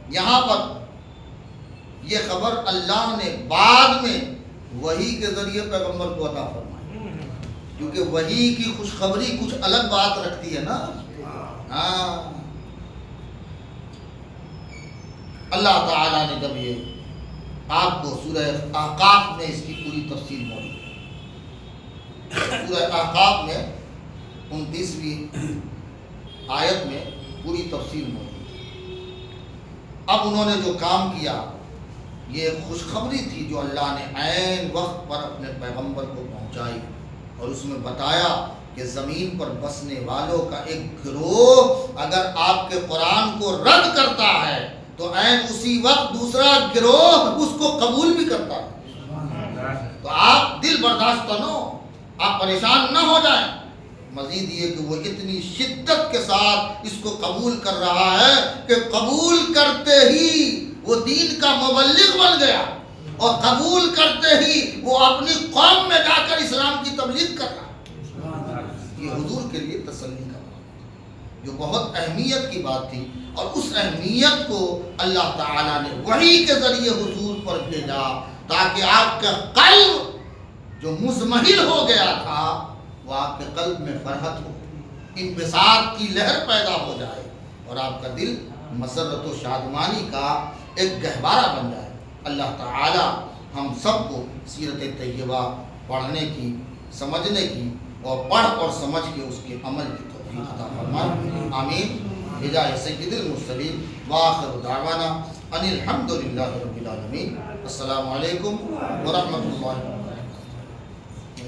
یہاں پر یہ خبر اللہ نے بعد میں وحی کے ذریعے پیغمبر کو عطا فرمائی، کیونکہ وحی کی خوشخبری کچھ الگ بات رکھتی ہے نا۔ ہاں، اللہ تعالیٰ نے جب یہ آپ کو سورہ احقاف میں اس کی پوری تفصیل موجود ہے، سورہ احقاف میں 29ویں آیت میں پوری تفصیل موجود ہے۔ اب انہوں نے جو کام کیا یہ ایک خوشخبری تھی جو اللہ نے عین وقت پر اپنے پیغمبر کو پہنچائی، اور اس میں بتایا کہ زمین پر بسنے والوں کا ایک گروہ اگر آپ کے قرآن کو رد کرتا ہے تو عین اسی وقت دوسرا گروہ اس کو قبول بھی کرتا ہے۔ تو آپ دل برداشت نہ ہو، آپ پریشان نہ ہو جائیں، مزید یہ کہ وہ اتنی شدت کے ساتھ اس کو قبول کر رہا ہے کہ قبول کرتے ہی وہ دین کا مبلغ بن گیا، اور قبول کرتے ہی وہ اپنی قوم میں جا کر اسلام کی تبلیغ کر رہا ہے۔ یہ حضور کے لیے تسلی کا بات ہے، جو بہت اہمیت کی بات تھی، اور اس اہمیت کو اللہ تعالیٰ نے وحی کے ذریعے حضور پر بھیجا تاکہ آپ کا قلب جو مزمحل ہو گیا تھا وہ آپ کے قلب میں فرحت ہو، انبساط کی لہر پیدا ہو جائے اور آپ کا دل مسرت و شادمانی کا ایک گہوارہ بن جائے۔ اللہ تعالی ہم سب کو سیرت طیبہ پڑھنے کی، سمجھنے کی اور پڑھ اور سمجھ کے اس کے عمل کی توفیق عطا فرمائے، آمین بجاہ سید المرسلین وآخر دعوانا ان الحمد للہ رب العالمین۔ السلام علیکم ورحمۃ اللہ۔